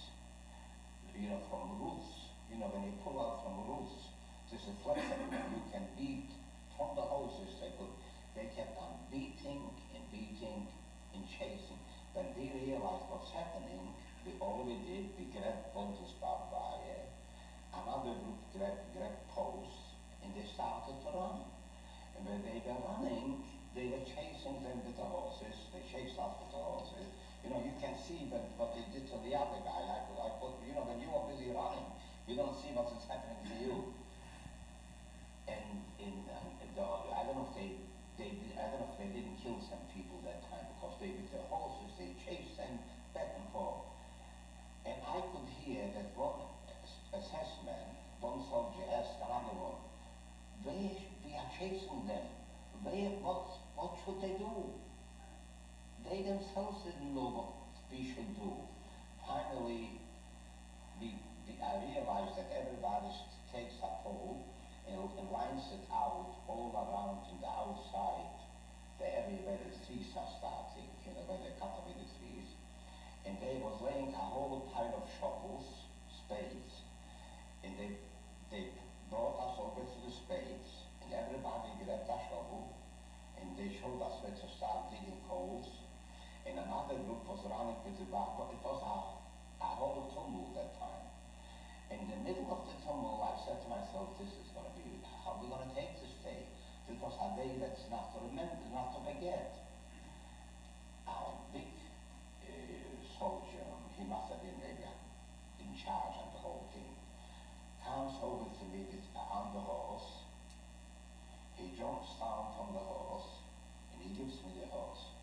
from roofs, when you pull out from roofs, there's a flex everywhere. You can beat from the hoses. They kept on beating and chasing. When we realized what's happening, all we did, we grabbed bundles barbed wire, another group grabbed posts, and they started to run. And when they were running, they were chasing them with the horses. They chased us with the horses. You can see what they did to the other guy. When you are busy running, you don't see what is happening to you. And I don't know if they didn't kill some people that time because with the horses they chased them back and forth. And I could hear that one assessment, one soldier asked another one, we are chasing them. What should they do? They themselves didn't know what we should do. Finally, I realized that everybody takes a pole and lines it out all around in the outside, the area where the trees are starting, where they cut away the trees. And they was laying a whole pile of shovels, spades, and they brought us over to the spades, and everybody grabbed a shovel, and they showed us where to start digging holes. And another group was running with the back, but it was a whole tumble that time. In the middle of the tumble, I said to myself, this is going to be, how are we going to take this day? This was a day that's not to remember, not to forget. Our big soldier, he must have been maybe in charge of the whole thing, comes over to me on the horse. He jumps down from the horse, and he gives me the horse.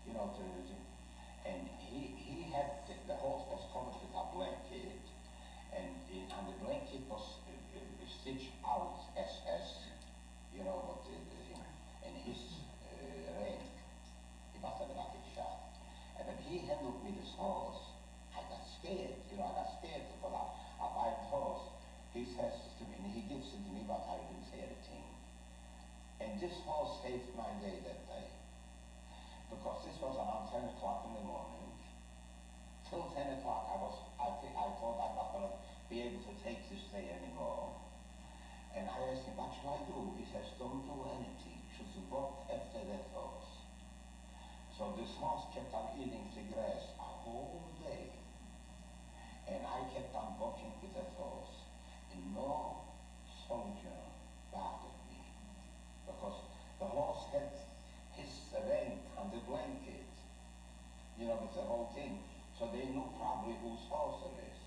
And he had, the horse was covered with a blanket, and on the blanket was stitched out SS, and his rank. He must have been a big shot. And when he handled me this horse, I got scared, because a wild horse. He says to me, and he gives it to me, but I didn't say anything. And this horse saved my day that day. Because this was around 10 o'clock in the morning. Till 10 o'clock, I thought I'm not going to be able to take this day anymore. And I asked him, what shall I do? He says, don't do anything. Just walk after that horse. So this horse kept on eating the grass a whole day. And I kept on walking with that horse. And no soldier bothered me. Because the horse had his rank on the blanket, with the whole thing. So they knew probably whose horse it is.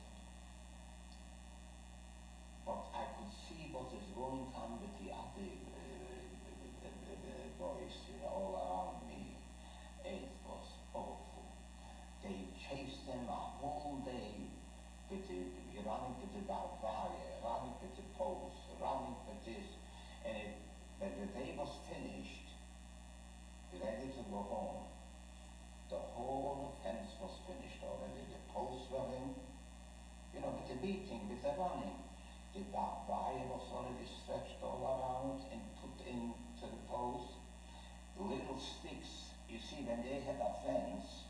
But I could see what is going on with the other boys, all around me. It was awful. They chased them a whole day running with the barbed wire, running with the posts, running with this. And when the day was finished, ready to go home, the whole fence was finished already. The posts were in, with the beating, with the running. The barbed wire was already stretched all around and put into the post. Little sticks, you see, when they had a fence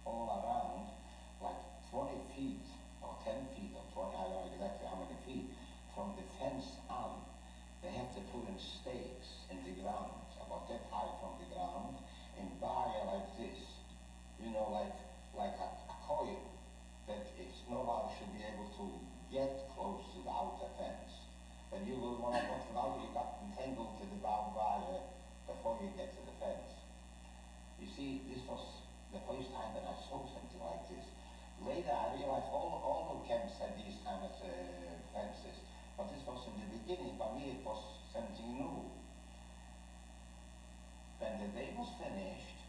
all around, like 20 feet or 10 feet or 20, I don't know exactly how many feet, from the fence on, they have to put in stakes in the ground, about that high from the ground, and wire like this. was finished,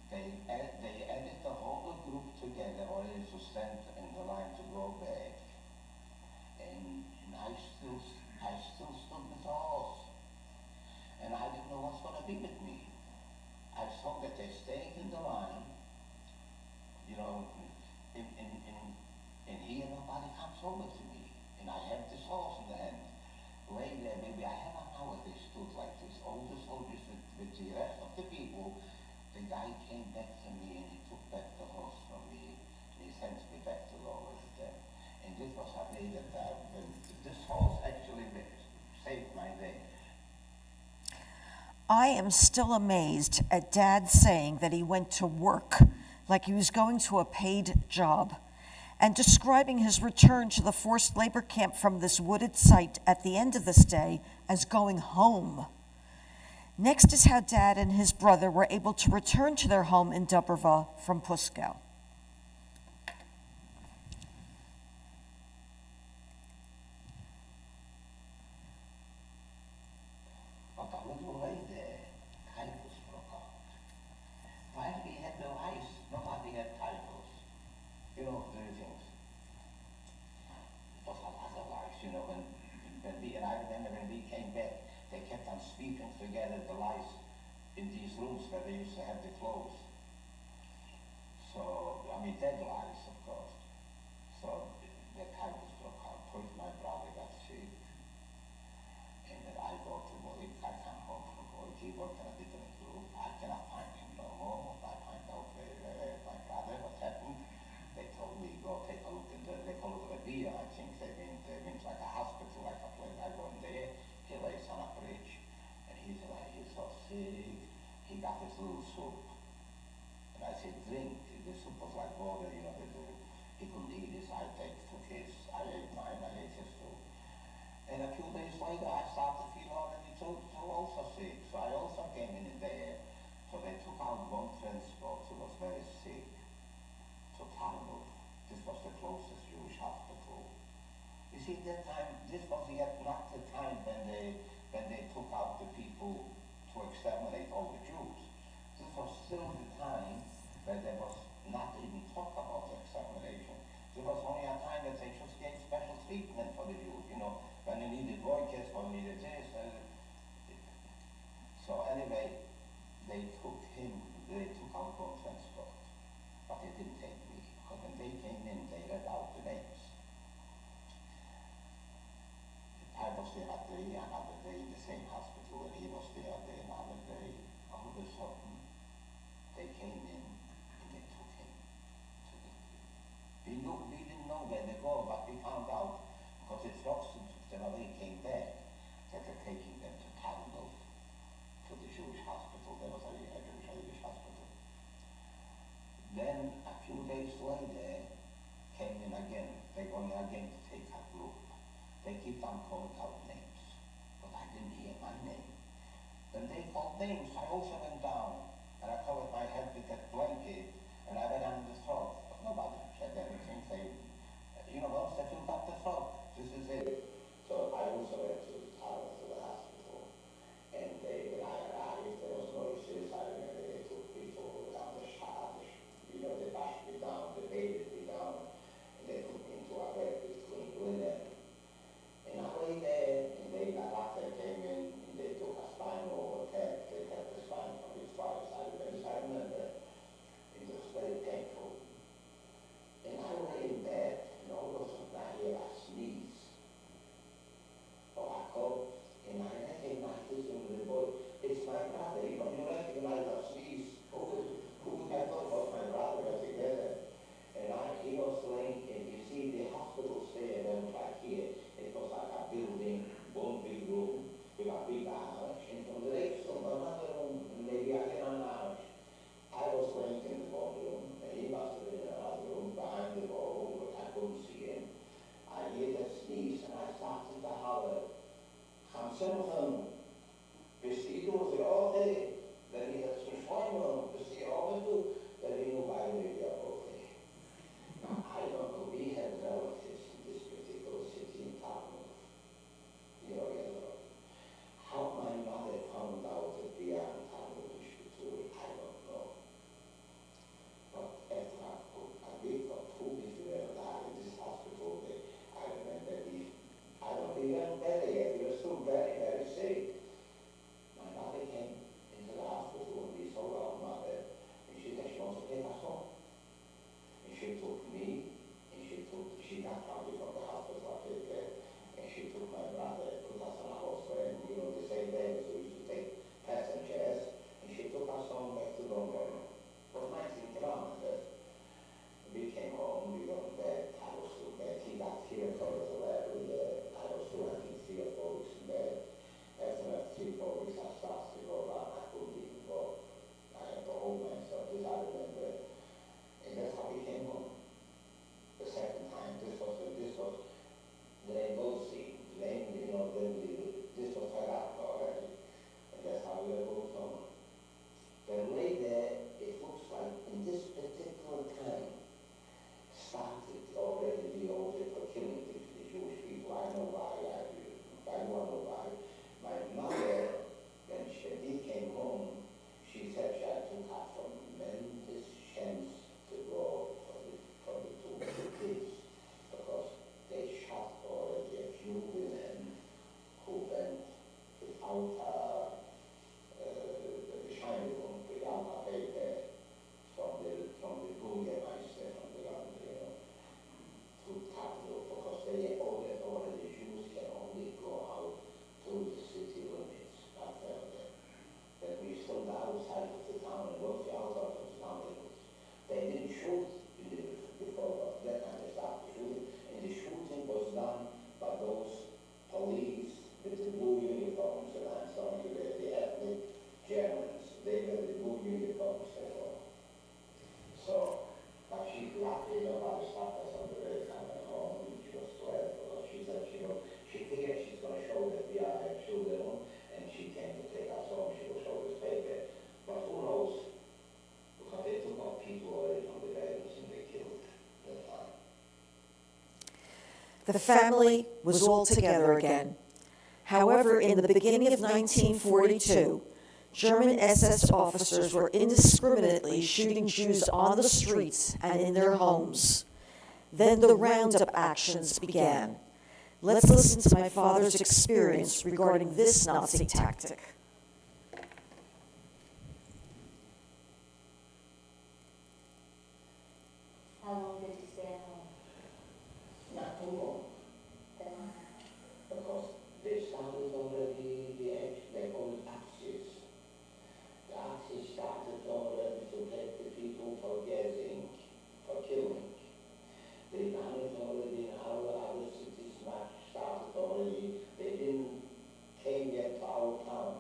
they added the whole group together, or else to stand in the line to go back. And I still stood with the horse. And I didn't know what's going to be with me. I saw that they stayed in the line, you know, and here nobody comes over to me. And I have this horse in the hand. Lay there, maybe I have an hour they stood like this. All the soldiers with the rest of the people. The guy came back to me and he took back the horse from me. And he sent me back to Law with them. And this was a day that this horse actually saved my day. I am still amazed at Dad saying that he went to work like he was going to a paid job, and describing his return to the forced labor camp from this wooded site at the end of this day as going home. Next is how Dad and his brother were able to return to their home in Dubrava from Puskow. But a little later, typhus broke out. While we had the lice, nobody had typhus. You know, the things. It was a lot of lice, you know, and I remember when we came back, they kept on sweeping together the lice in these rooms where they used to have the clothes. So, I mean, dead lice, of course. So, the typhus broke out. First, my brother got sick. And then I go to work. I come home from work. He worked in a different group. I cannot find him no more. I find out my brother, what happened. They told me, go take a look in the, they call it a via, I think. They meant like a hospital, like a place. I go in there. He lays on a bridge. And he's so sick. He got this little soup. And I said, drink. The soup was like water, you know. He couldn't eat his. I took his. I ate mine. I ate his too. And a few days later, I started to feel already too also sick. So I also came in there. So they took out one transport who was very sick to Tarnów. This was the closest Jewish hospital. You see, that time, this was yet not the time when they took out the people to exterminate all the Jews. This was still the time when there was not even talk about extermination. There was only a time that they just gave special treatment for the Jews, you know, when they needed workers, when they needed this. So anyway, they took out one transport, but they didn't take me, because when they came in, they read out the names. I was there a day, another day in the same hospital, and he was there another day. All of a sudden, they came in and they took him to the. We didn't know where they go, but we found out because instructions when they came back that they're taking them to Tarnów, to the Jewish hospital. There was a Jewish hospital. Then a few days later, came in again. They were again to take a group. They keep on calling out names, but I didn't hear my name. When they called names, I also went down, and I covered my head with that blanket, and I went on the throat. But nobody said anything. You know, once they filled up the throat, this is it. So I also went to the hospital, and when I arrived, there was noises. I remember they took me down the shaft. You know, they bashed me down, they bathed me down, and they put me into a bed with clean linen. And I lay there, and a doctor came in, and they took a spinal attack. They had the spine from his father. too little, and she came to take us home. She was always baby. But who knows? Because they took our people away from the babies and they killed the father. The family was all together again. However, in the beginning of 1942, German SS officers were indiscriminately shooting Jews on the streets and in their homes. Then the roundup actions began. Let's listen to my father's experience regarding this Nazi tactic. How long did you stay at home? Not too long. Then, Because they started already, they call it axis. The axis started already to take the people for gassing, for killing. They done it already in other cities, started already. They didn't came yet to our town.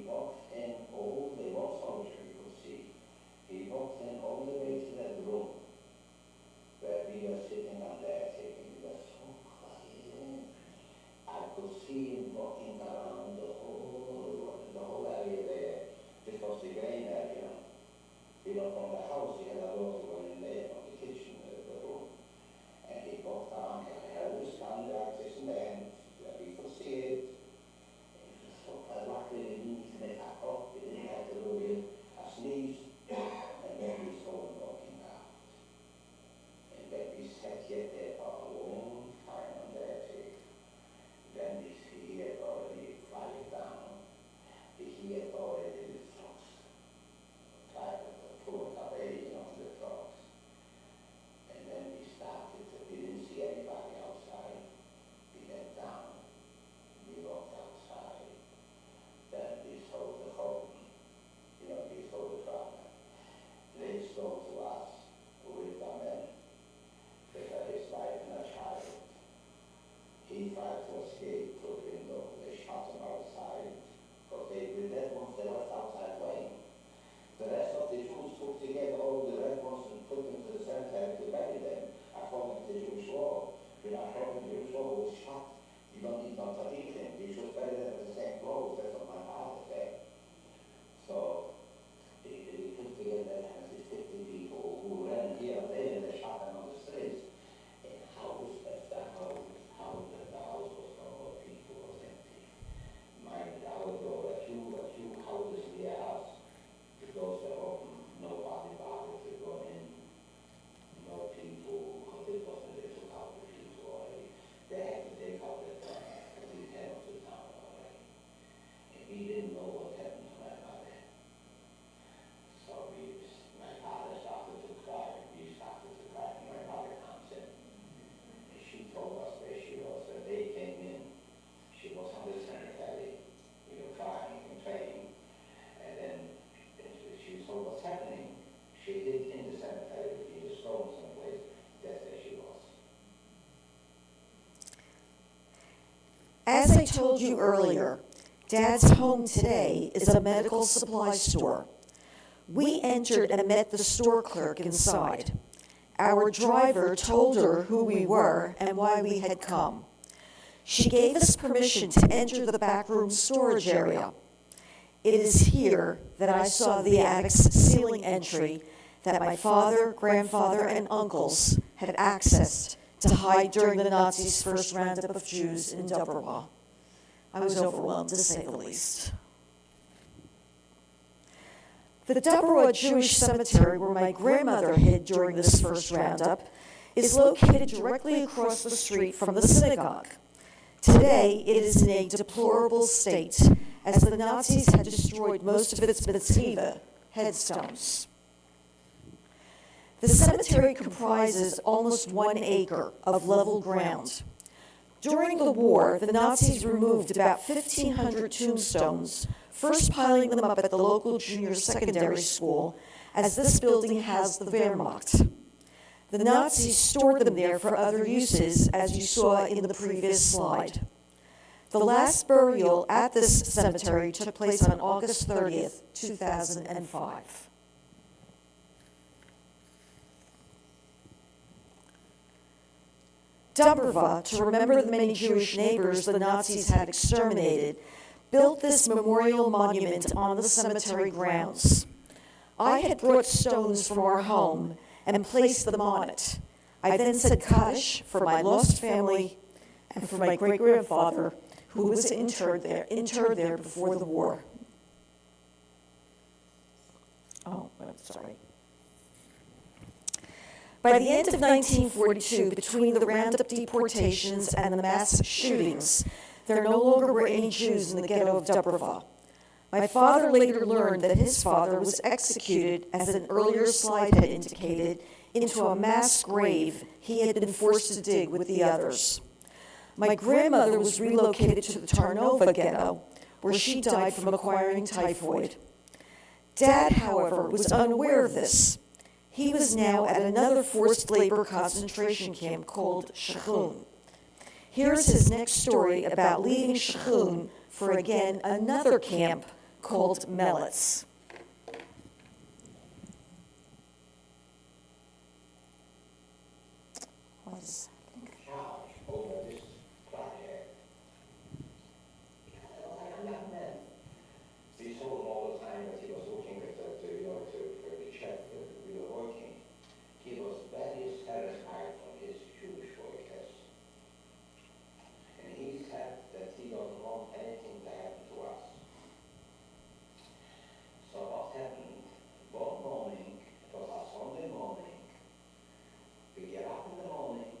walked in all the way, what soldier you could see. He walked in all the way to that room where we were sitting on there thinking, we were so quiet. I could see him walking around the whole area there. This was the grain area. From the house, he had a daughter going in there, from the kitchen, the room. And he walked around, and I held his hand like this in the hand, where we could see it. And he was so lucky we didn't need to make a cough, we didn't have to do a sneeze. And then we saw him walking out. And then we sat here there for a long time on that table. Then we see it already flying down. He had already the frogs. Pulled away on the frogs. And then we started, we didn't see anybody outside. We went down, we walked outside. Then we saw the home, we saw the father. They spoke to us with the men. They had his wife and a child. He tried to escape through the window. They shot him outside. Because the dead ones, they left outside playing. The rest of the Jews took together all the red ones and put them to the cemetery to bury them, according to the Jewish law. According to the Jewish law, who was shot, you don't need not to eat them. You should bury them in the same clothes. That's what my father said. So they put together 50 people who ran here and there, and they shot them on the streets. And house after house, the house was full of people, was empty. Mind our door, a few houses near us. Those were open, nobody bothered to go in, no people, because it wasn't, they took out the people already. They had to take out the town, because we had to the town already. And we didn't know what happened to my mother. So my father started to cry, we started to cry, and my mother comes in. And she told us where she was. When they came in, she was on the cemetery, crying and praying. And then she saw what's happening. She hid in the cemetery, in the stone someplace. That's where she was. As I told you earlier, Dad's home today is a medical supply store. We entered and met the store clerk inside. Our driver told her who we were and why we had come. She gave us permission to enter the backroom storage area. It is here that I saw the attic's ceiling entry that my father, grandfather, and uncles had accessed to hide during the Nazis' first roundup of Jews in Dobrava. I was overwhelmed, to say the least. The Dobrava Jewish cemetery, where my grandmother hid during this first roundup, is located directly across the street from the synagogue. Today, it is in a deplorable state, as the Nazis had destroyed most of its mitzvah headstones. The cemetery comprises almost 1 acre of level ground. During the war, the Nazis removed about 1,500 tombstones, first piling them up at the local junior secondary school, as this building housed the Wehrmacht. The Nazis stored them there for other uses, as you saw in the previous slide. The last burial at this cemetery took place on August 30th, 2005. Dobrava, to remember the many Jewish neighbors the Nazis had exterminated, built this memorial monument on the cemetery grounds. I had brought stones from our home and placed them on it. I then said Kaddish for my lost family and for my great-grandfather, who was interred there before the war. Oh, I'm sorry. By the end of 1942, between the roundup deportations and the mass shootings, there no longer were any Jews in the ghetto of Dobrava. My father later learned that his father was executed, as an earlier slide had indicated, into a mass grave he had been forced to dig with the others. My grandmother was relocated to the Tarnova ghetto, where she died from acquiring typhoid. Dad, however, was unaware of this. He was now at another forced labor concentration camp called Shechun. Here's his next story about leaving Shechun for, again, another camp called Melitz. What is Charge over this project. We told him all the time that he was looking at the check that we were working. He was very satisfied from his Jewish workers. And he said that he doesn't want anything to happen to us. So what happened? One morning, it was a Sunday morning, we get up in the morning,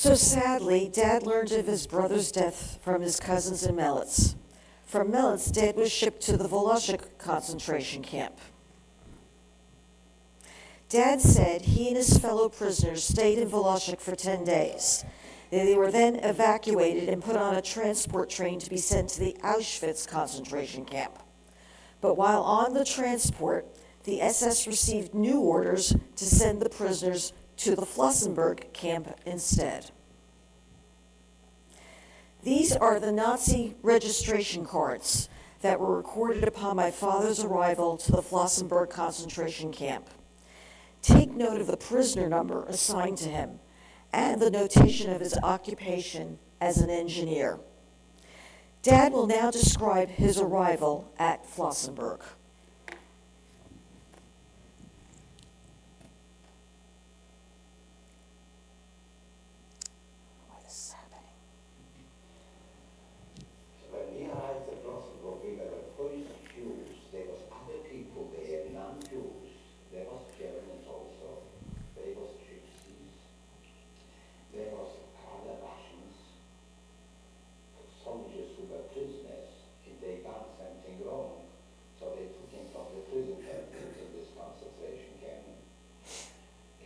So sadly, Dad learned of his brother's death from his cousins in Melitz. From Melitz, Dad was shipped to the Woloshek concentration camp. Dad said he and his fellow prisoners stayed in Woloshek for 10 days. They were then evacuated and put on a transport train to be sent to the Auschwitz concentration camp. But while on the transport, the SS received new orders to send the prisoners to the Flossenburg camp instead. These are the Nazi registration cards that were recorded upon my father's arrival to the Flossenburg concentration camp. Take note of the prisoner number assigned to him and the notation of his occupation as an engineer. Dad will now describe his arrival at Flossenburg. What is happening? When we arrived at Flossenburg, we were the first Jews. There was other people there, non-Jews. There was Germans also. There was Gypsies. There was other Russians, soldiers who were prisoners, and they done something wrong. So they took him from the prison camp into this concentration camp.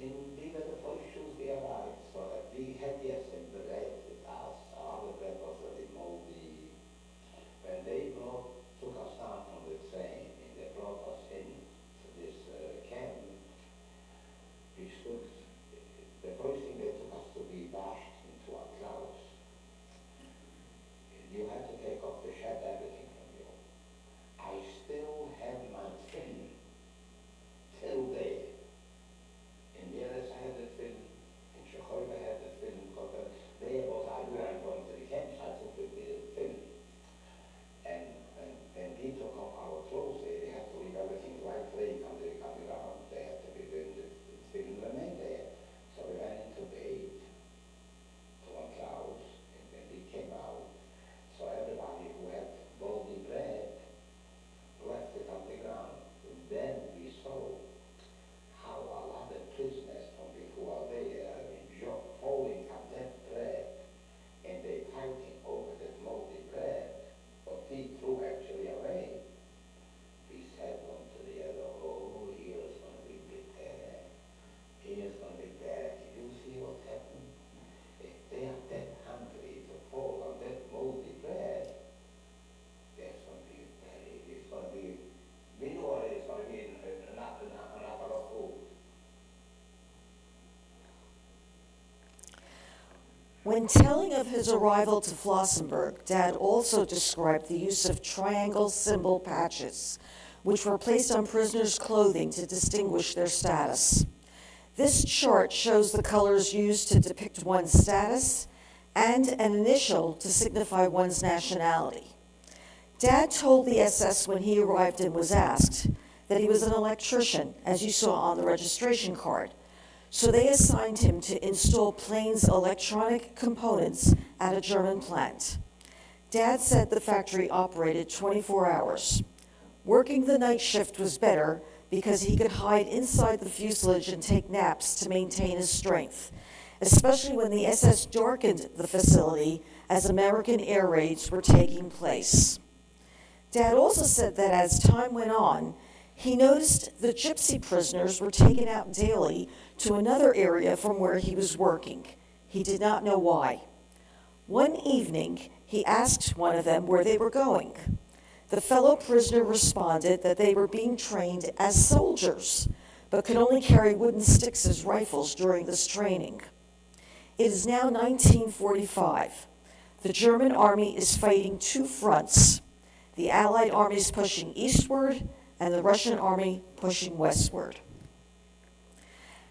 And we were the first Jews we arrived, so that we had yes some bread with us. Our bread was a little moldy. When they took us down from the train and they brought us in to this camp, we stood, the first thing they took us to be washed into our clothes. You had to take off the shirt, everything from you. I still had my fin till there. In Mielis I had the fin, in Shechoyva I had the fin, because there was I knew I'm going to the camps, I took with me the fin. And when we took off our clothes there, they had to leave everything right laying on the ground. They had to be the fin remained there. So we went into bathe to our clothes, and then we came out. So everybody who had moldy bread left it on the ground. And then we saw how a lot of prisoners from before they falling on that bread, and they fighting over that moldy bread, but we threw actually away. We said one to the other, oh, here's going to be bad. Here's going to be bad. Did you see what happened? If they are that hungry to fall on that moldy bread, that's going to be very, it's going to be, we know it's going to be another of food. When telling of his arrival to Flossenburg, Dad also described the use of triangle symbol patches, which were placed on prisoners' clothing to distinguish their status. This chart shows the colors used to depict one's status and an initial to signify one's nationality. Dad told the SS when he arrived and was asked that he was an electrician, as you saw on the registration card. So they assigned him to install planes' electronic components at a German plant. Dad said the factory operated 24 hours. Working the night shift was better because he could hide inside the fuselage and take naps to maintain his strength, especially when the SS darkened the facility as American air raids were taking place. Dad also said that as time went on, he noticed the gypsy prisoners were taken out daily to another area from where he was working. He did not know why. One evening, he asked one of them where they were going. The fellow prisoner responded that they were being trained as soldiers, but could only carry wooden sticks as rifles during this training. It is now 1945. The German army is fighting two fronts, the Allied armies pushing eastward and the Russian army pushing westward.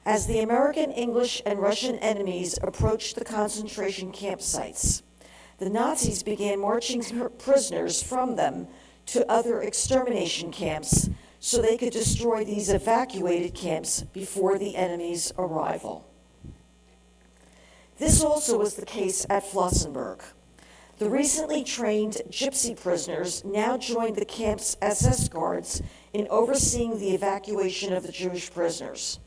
As the American, English, and Russian enemies approached the concentration campsites, the Nazis began marching prisoners from them to other extermination camps so they could destroy these evacuated camps before the enemy's arrival. This also was the case at Flossenburg. The recently trained gypsy prisoners now joined the camp's SS guards in overseeing the evacuation of the Jewish prisoners.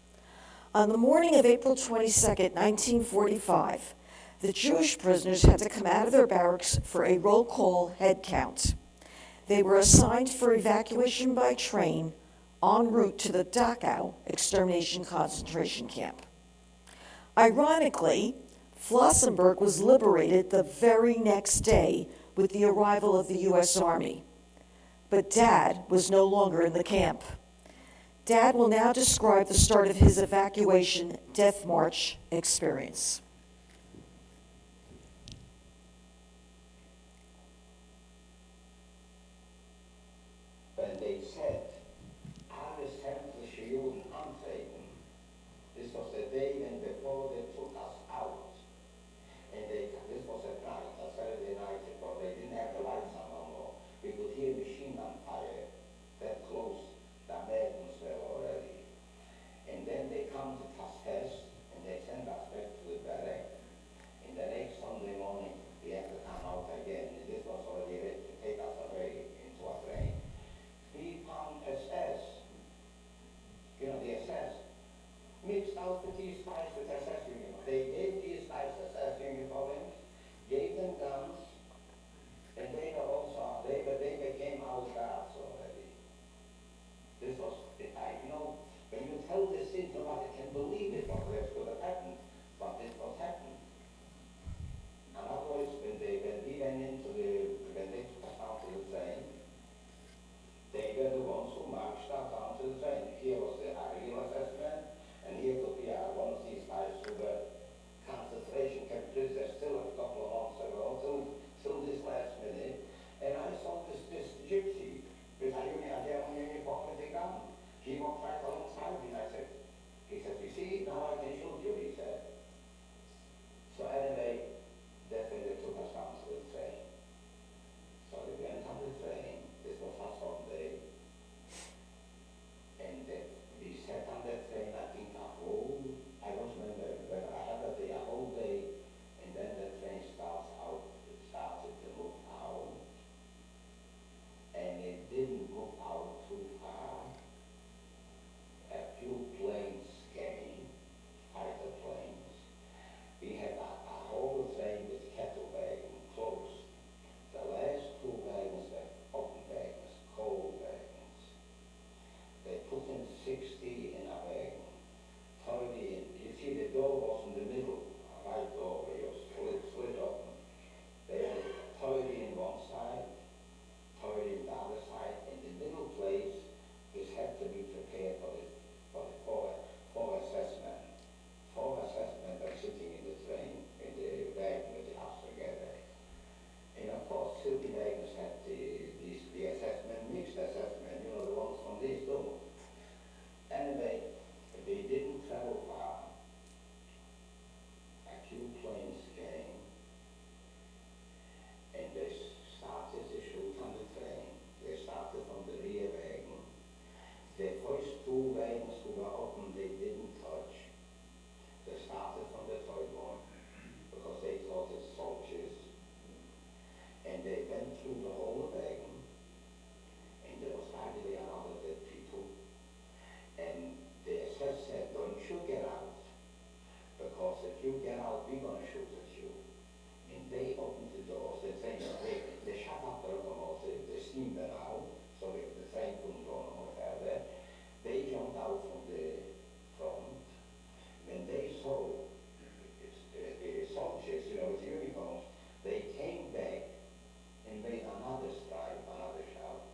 On the morning of April 22, 1945, The Jewish prisoners had to come out of their barracks for a roll call head count. They were assigned for evacuation by train en route to the Dachau extermination concentration camp. Ironically, Flossenburg was liberated the very next day with the arrival of the U.S. Army. But Dad was no longer in the camp. Dad will now describe the start of his evacuation death march experience. When they said, alles sämtliche Juden antreten, this was the day when before they took us out. And this was at night, a Saturday night, because they didn't have the lights on no more. We could hear machine gun fire that close, the Americans were already. And then they come to Tasfest, and they send us back to the barrack. And the next Sunday morning, we had to come out again. And this was already ready to take us away into a train. 3-pound SS, you know, the SS, mixed out the T-Spice with SS uniforms. They gave T-Spice SS uniforms, gave them guns, and they were also, they became our guards already. This was, you know, when you tell this thing, nobody can believe it, what this could have happened, but it was happened. And otherwise, when we went into when they took us down to the train, they were the ones who marched us down to the train. Here was the real assessment, and here could be one of these guys who were concentration camp prisoners still a couple of months ago, till this last minute. And I saw this gypsy with a German uniform with a gun. He walked right alongside me, and I said, he said, you see, now I can shoot you, he said. So anyway, that's when they took us down to the train. So we went on the train. This was a Sunday, and we sat on that train, I think I don't remember whether I had a whole day, and then the train started to move out, and it didn't move out too far. A few planes came, fighter planes. We had a whole train with cattle wagon closed. The last 2 wagons were open wagons, coal wagons. They put in 60 in a wagon, 30 in. You see the door was in the middle, a right door where you split open. They had 30 in one side, 30 in the other side. In the middle place, this had to be prepared for the assessment. 4 assessment are sitting in the train, in the wagon with the house together. And of course, Sylvie wagons had the assessment, mixed assessment, you know, the ones from these two. Anyway, they didn't travel far. A few planes came, and they started to shoot on the train. They started from the rear wagon. The first 2 wagons who were open, they didn't touch. They started from the third one, because they thought it's soldiers. And they went through the whole wagon, and there was hardly another dead people. And the SS said, don't you get out, because if you get out, we're going to shoot at you. And they opened the doors, they shut up the locomotive, the steam went out, so the train couldn't go no further. They jumped out from the front. When they saw the soldiers, you know, with uniforms, they came back and made another strike, another shout.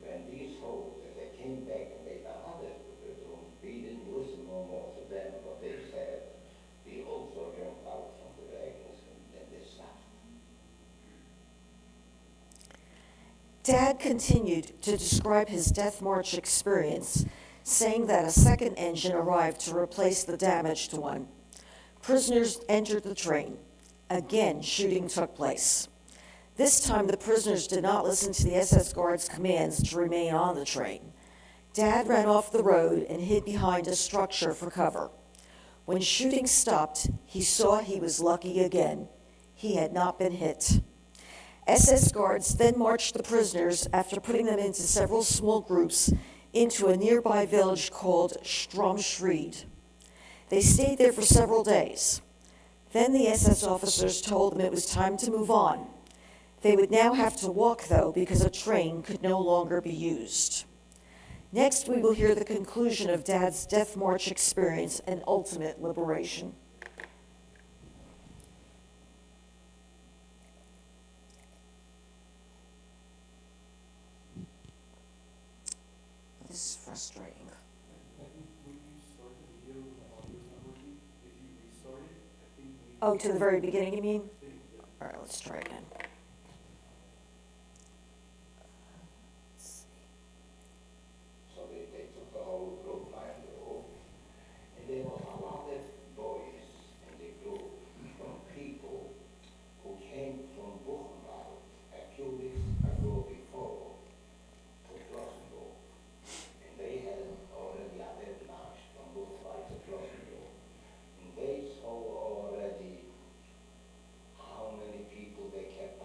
When these soldiers, they came back and made another platoon, we didn't listen no more to them, but they said, we also jumped out from the wagons, and then they stopped. Dad continued to describe his death march experience, saying that a second engine arrived to replace the damaged one. Prisoners entered the train. Again, shooting took place. This time, the prisoners did not listen to the SS guards' commands to remain on the train. Dad ran off the road and hid behind a structure for cover. When shooting stopped, he saw he was lucky again. He had not been hit. SS guards then marched the prisoners, after putting them into several small groups, into a nearby village called Stromschried. They stayed there for several days. Then the SS officers told them it was time to move on. They would now have to walk, though, because a train could no longer be used. Next, we will hear the conclusion of Dad's Death March experience and ultimate liberation. This is frustrating. Oh, to the very beginning, you mean? All right, let's try again. So they took the whole group by the group, and there was a lot of boys in the group from people who came from Buchenwald a few weeks ago before to Flossenburg. And they had already a dead march from Buchenwald to Flossenburg. And they saw already how many people they kept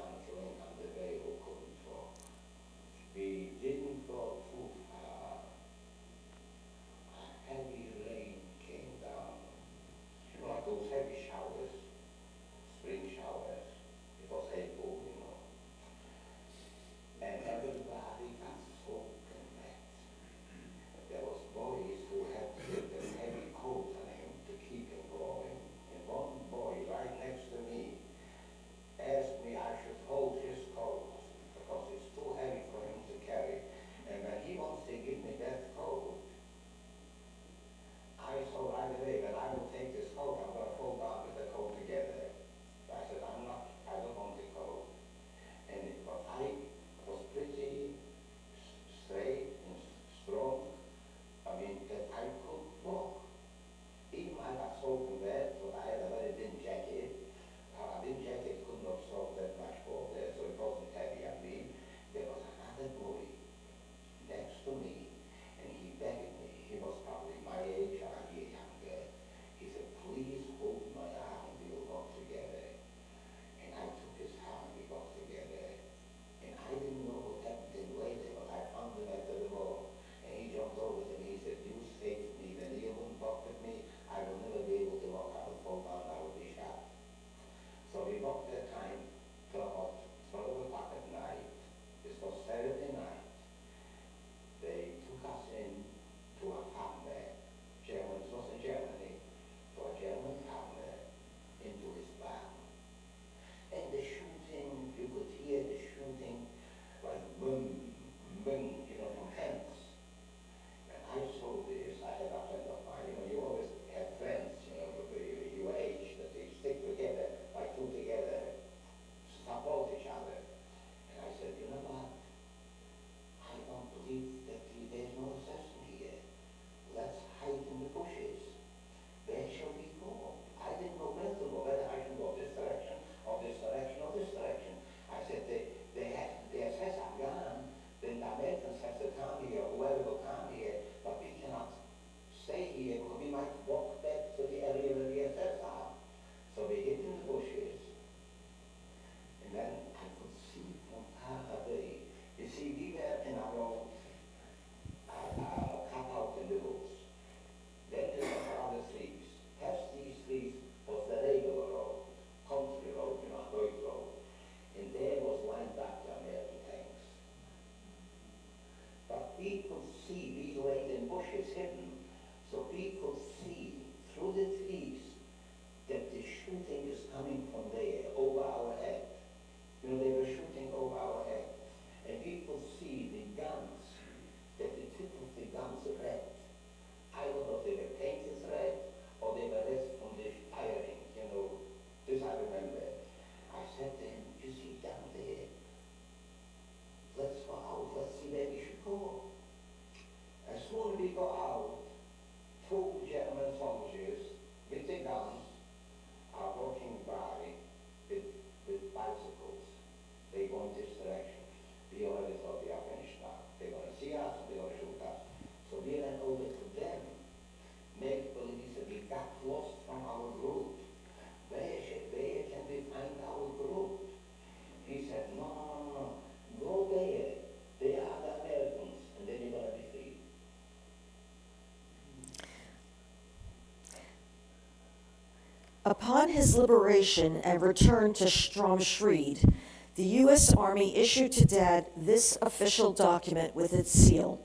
Upon his liberation and return to Stromschried, the U.S. Army issued to Dad this official document with its seal.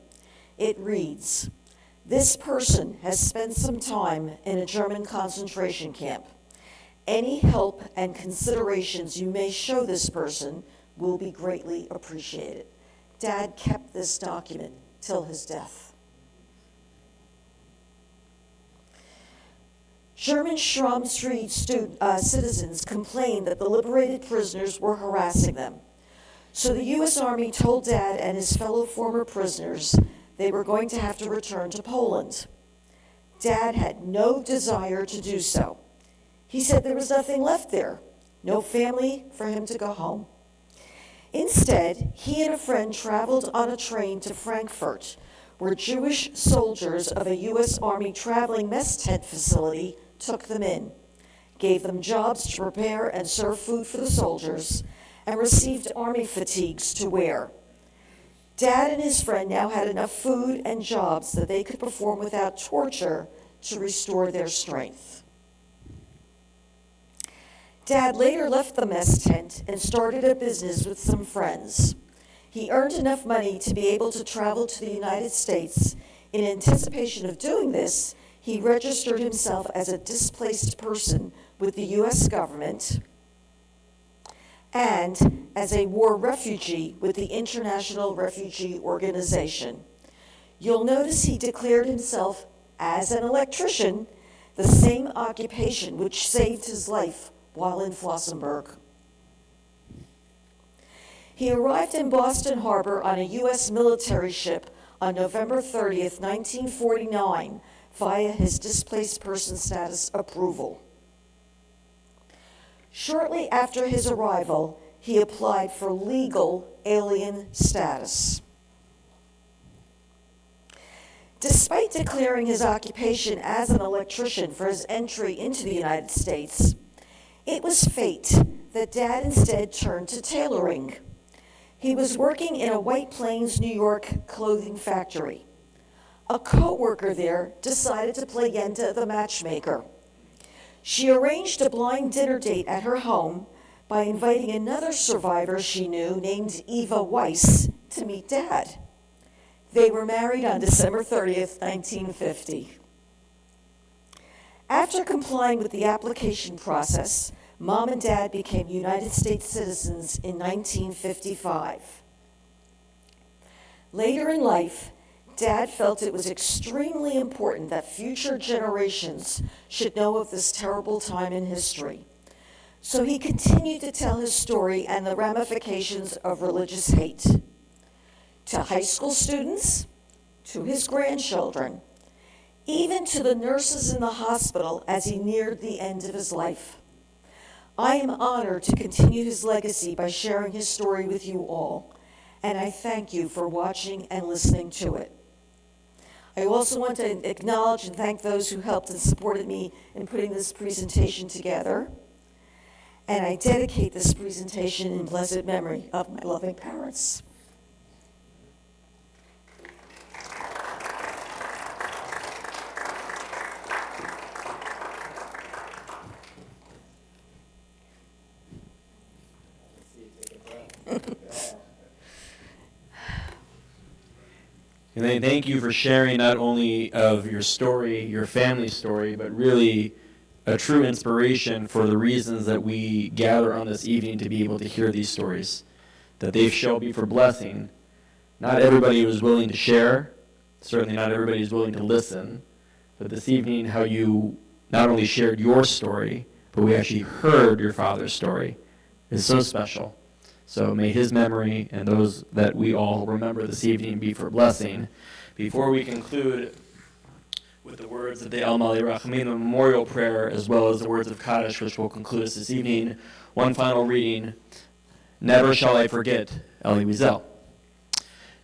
It reads, "This person has spent some time in a German concentration camp. Any help and considerations you may show this person will be greatly appreciated." Dad kept this document till his death. German Stromschried citizens complained that the liberated prisoners were harassing them. So the U.S. Army told Dad and his fellow former prisoners they were going to have to return to Poland. Dad had no desire to do so. He said there was nothing left there, no family for him to go home. Instead, he and a friend traveled on a train to Frankfurt, where Jewish soldiers of a U.S. Army traveling mess tent facility took them in, gave them jobs to prepare and serve food for the soldiers, and received army fatigues to wear. Dad and his friend now had enough food and jobs that they could perform without torture to restore their strength. Dad later left the mess tent and started a business with some friends. He earned enough money to be able to travel to the United States. In anticipation of doing this, he registered himself as a displaced person with the U.S. government and as a war refugee with the International Refugee Organization. You'll notice he declared himself as an electrician, the same occupation which saved his life while in Flossenburg. He arrived in Boston Harbor on a U.S. military ship on November 30th, 1949, via his displaced person status approval. Shortly after his arrival, he applied for legal alien status. Despite declaring his occupation as an electrician for his entry into the United States, it was fate that Dad instead turned to tailoring. He was working in a White Plains, New York clothing factory. A co-worker there decided to play Yenta the matchmaker. She arranged a blind dinner date at her home by inviting another survivor she knew named Eva Weiss to meet Dad. They were married on December 30th, 1950. After complying with the application process, Mom and Dad became United States citizens in 1955. Later in life, Dad felt it was extremely important that future generations should know of this terrible time in history. So he continued to tell his story and the ramifications of religious hate to high school students, to his grandchildren, even to the nurses in the hospital as he neared the end of his life. I am honored to continue his legacy by sharing his story with you all, and I thank you for watching and listening to it. I also want to acknowledge and thank those who helped and supported me in putting this presentation together. And I dedicate this presentation in blessed memory of my loving parents. And I thank you for sharing not only of your story, your family story, but really a true inspiration for the reasons that we gather on this evening to be able to hear these stories, that they shall be for blessing. Not everybody was willing to share, certainly not everybody is willing to listen, but this evening how you not only shared your story, but we actually heard your father's story is so special. So may his memory and those that we all remember this evening be for blessing. Before we conclude with the words of the El Mali Rachamim memorial prayer, as well as the words of Kaddish, which will conclude us this evening, one final reading. Never shall I forget, Elie Wiesel.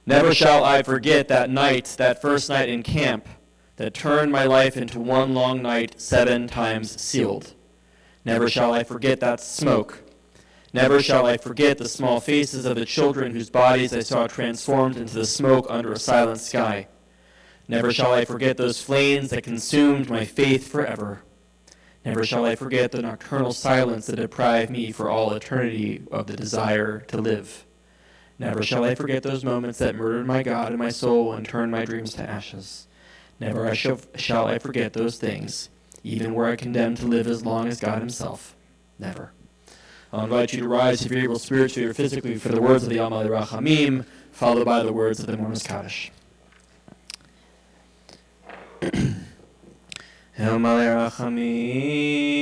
Never shall I forget that night, that first night in camp, that turned my life into one long night 7 times sealed. Never shall I forget that smoke. Never shall I forget the small faces of the children whose bodies I saw transformed into the smoke under a silent sky. Never shall I forget those flames that consumed my faith forever. Never shall I forget the nocturnal silence that deprived me for all eternity of the desire to live. Never shall I forget those moments that murdered my God and my soul and turned my dreams to ashes. Never shall I forget those things, even were I condemned to live as long as God himself. Never. I'll invite you to rise if you're able spiritually or physically for the words of the Almalei Rachamim, followed by the words of the Mormon Kaddish. Almalei Rachamim,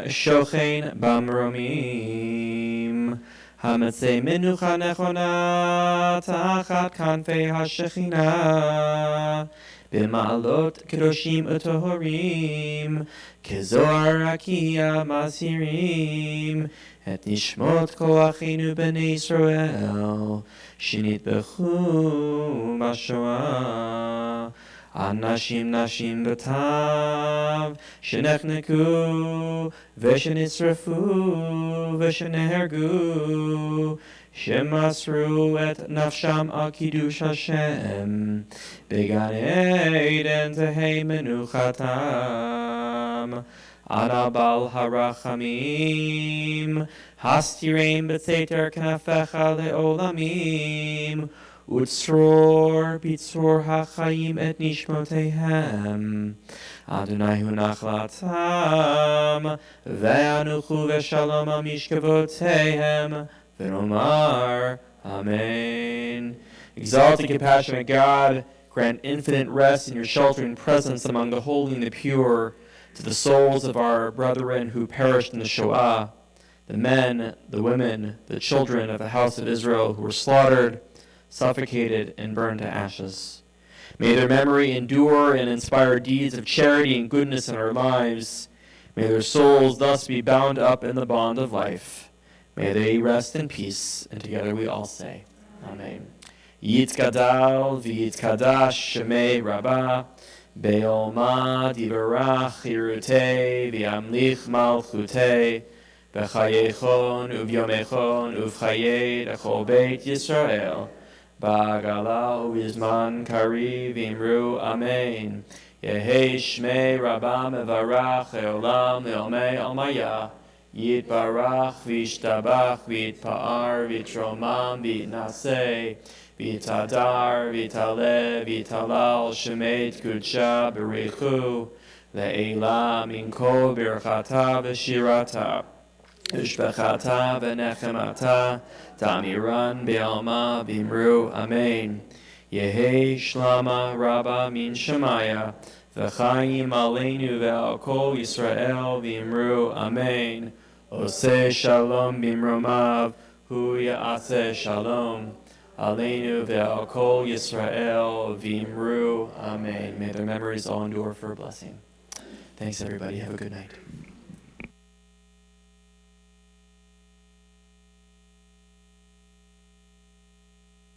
Shochein Bamromim, Hamatzei Menucha Nechona, Tachat Kanfei HaShechina, B'ma'alot Kedoshim Utohorim, Kezohar Rakia Masirim, Et Nishmot Kol Achinu B'nei Yisrael, Shinitbechu B'Shoah, Anashim Nashim B'Tav, Shenechneku, Veshenisrafu, Veshenehergu, Shemasru et Nafsham al Kiddush Hashem, Began Eden Tehei Menuchatam, Anabal Harachamim, Hastireim B'Tzeter Knafecha Le'olamim, Utzror Bitzror HaChaim et Nishmotehem, Adonai hu nachlatam, Ve'anuchu ve'shalom al mishkavotehem, V'nomar, Amen. Exalted, compassionate God, grant infinite rest in your sheltering presence among the holy and the pure to the souls of our brethren who perished in the Shoah, the men, the women, the children of the house of Israel who were slaughtered, suffocated, and burned to ashes. May their memory endure and inspire deeds of charity and goodness in our lives. May their souls thus be bound up in the bond of life. May they rest in peace, and together we all say, Amen. Yitzkadal v'yitzkadash shemei Rabbah, be'olma divarach hirutei v'yamlich malchutei, b'chayechon uvyomechon uvchayei l'chol beit Yisrael, Ba'agala u'izman kari v'imru Amen. Yehei shmei Rabbah mevarach e'olam le'omei almaya, Yitbarach v'ishtabach v'itpa'ar v'tromam v'itnaseh v'itadar v'itale v'talal shemet kudsha b'rechu le'ela min kol birchata v'shirata v'shbechata v'nechemata ta'miran be'alma v'imru Amen. Yehei shlama Rabbah min Shemaya v'chaim aleinu ve'al kol Yisrael v'imru Amen. Oseh shalom bimromav, hu ya'aseh shalom, aleinu ve'al kol Yisrael v'imru Amen. May their memories all endure for a blessing. Thanks, everybody. Have a good night.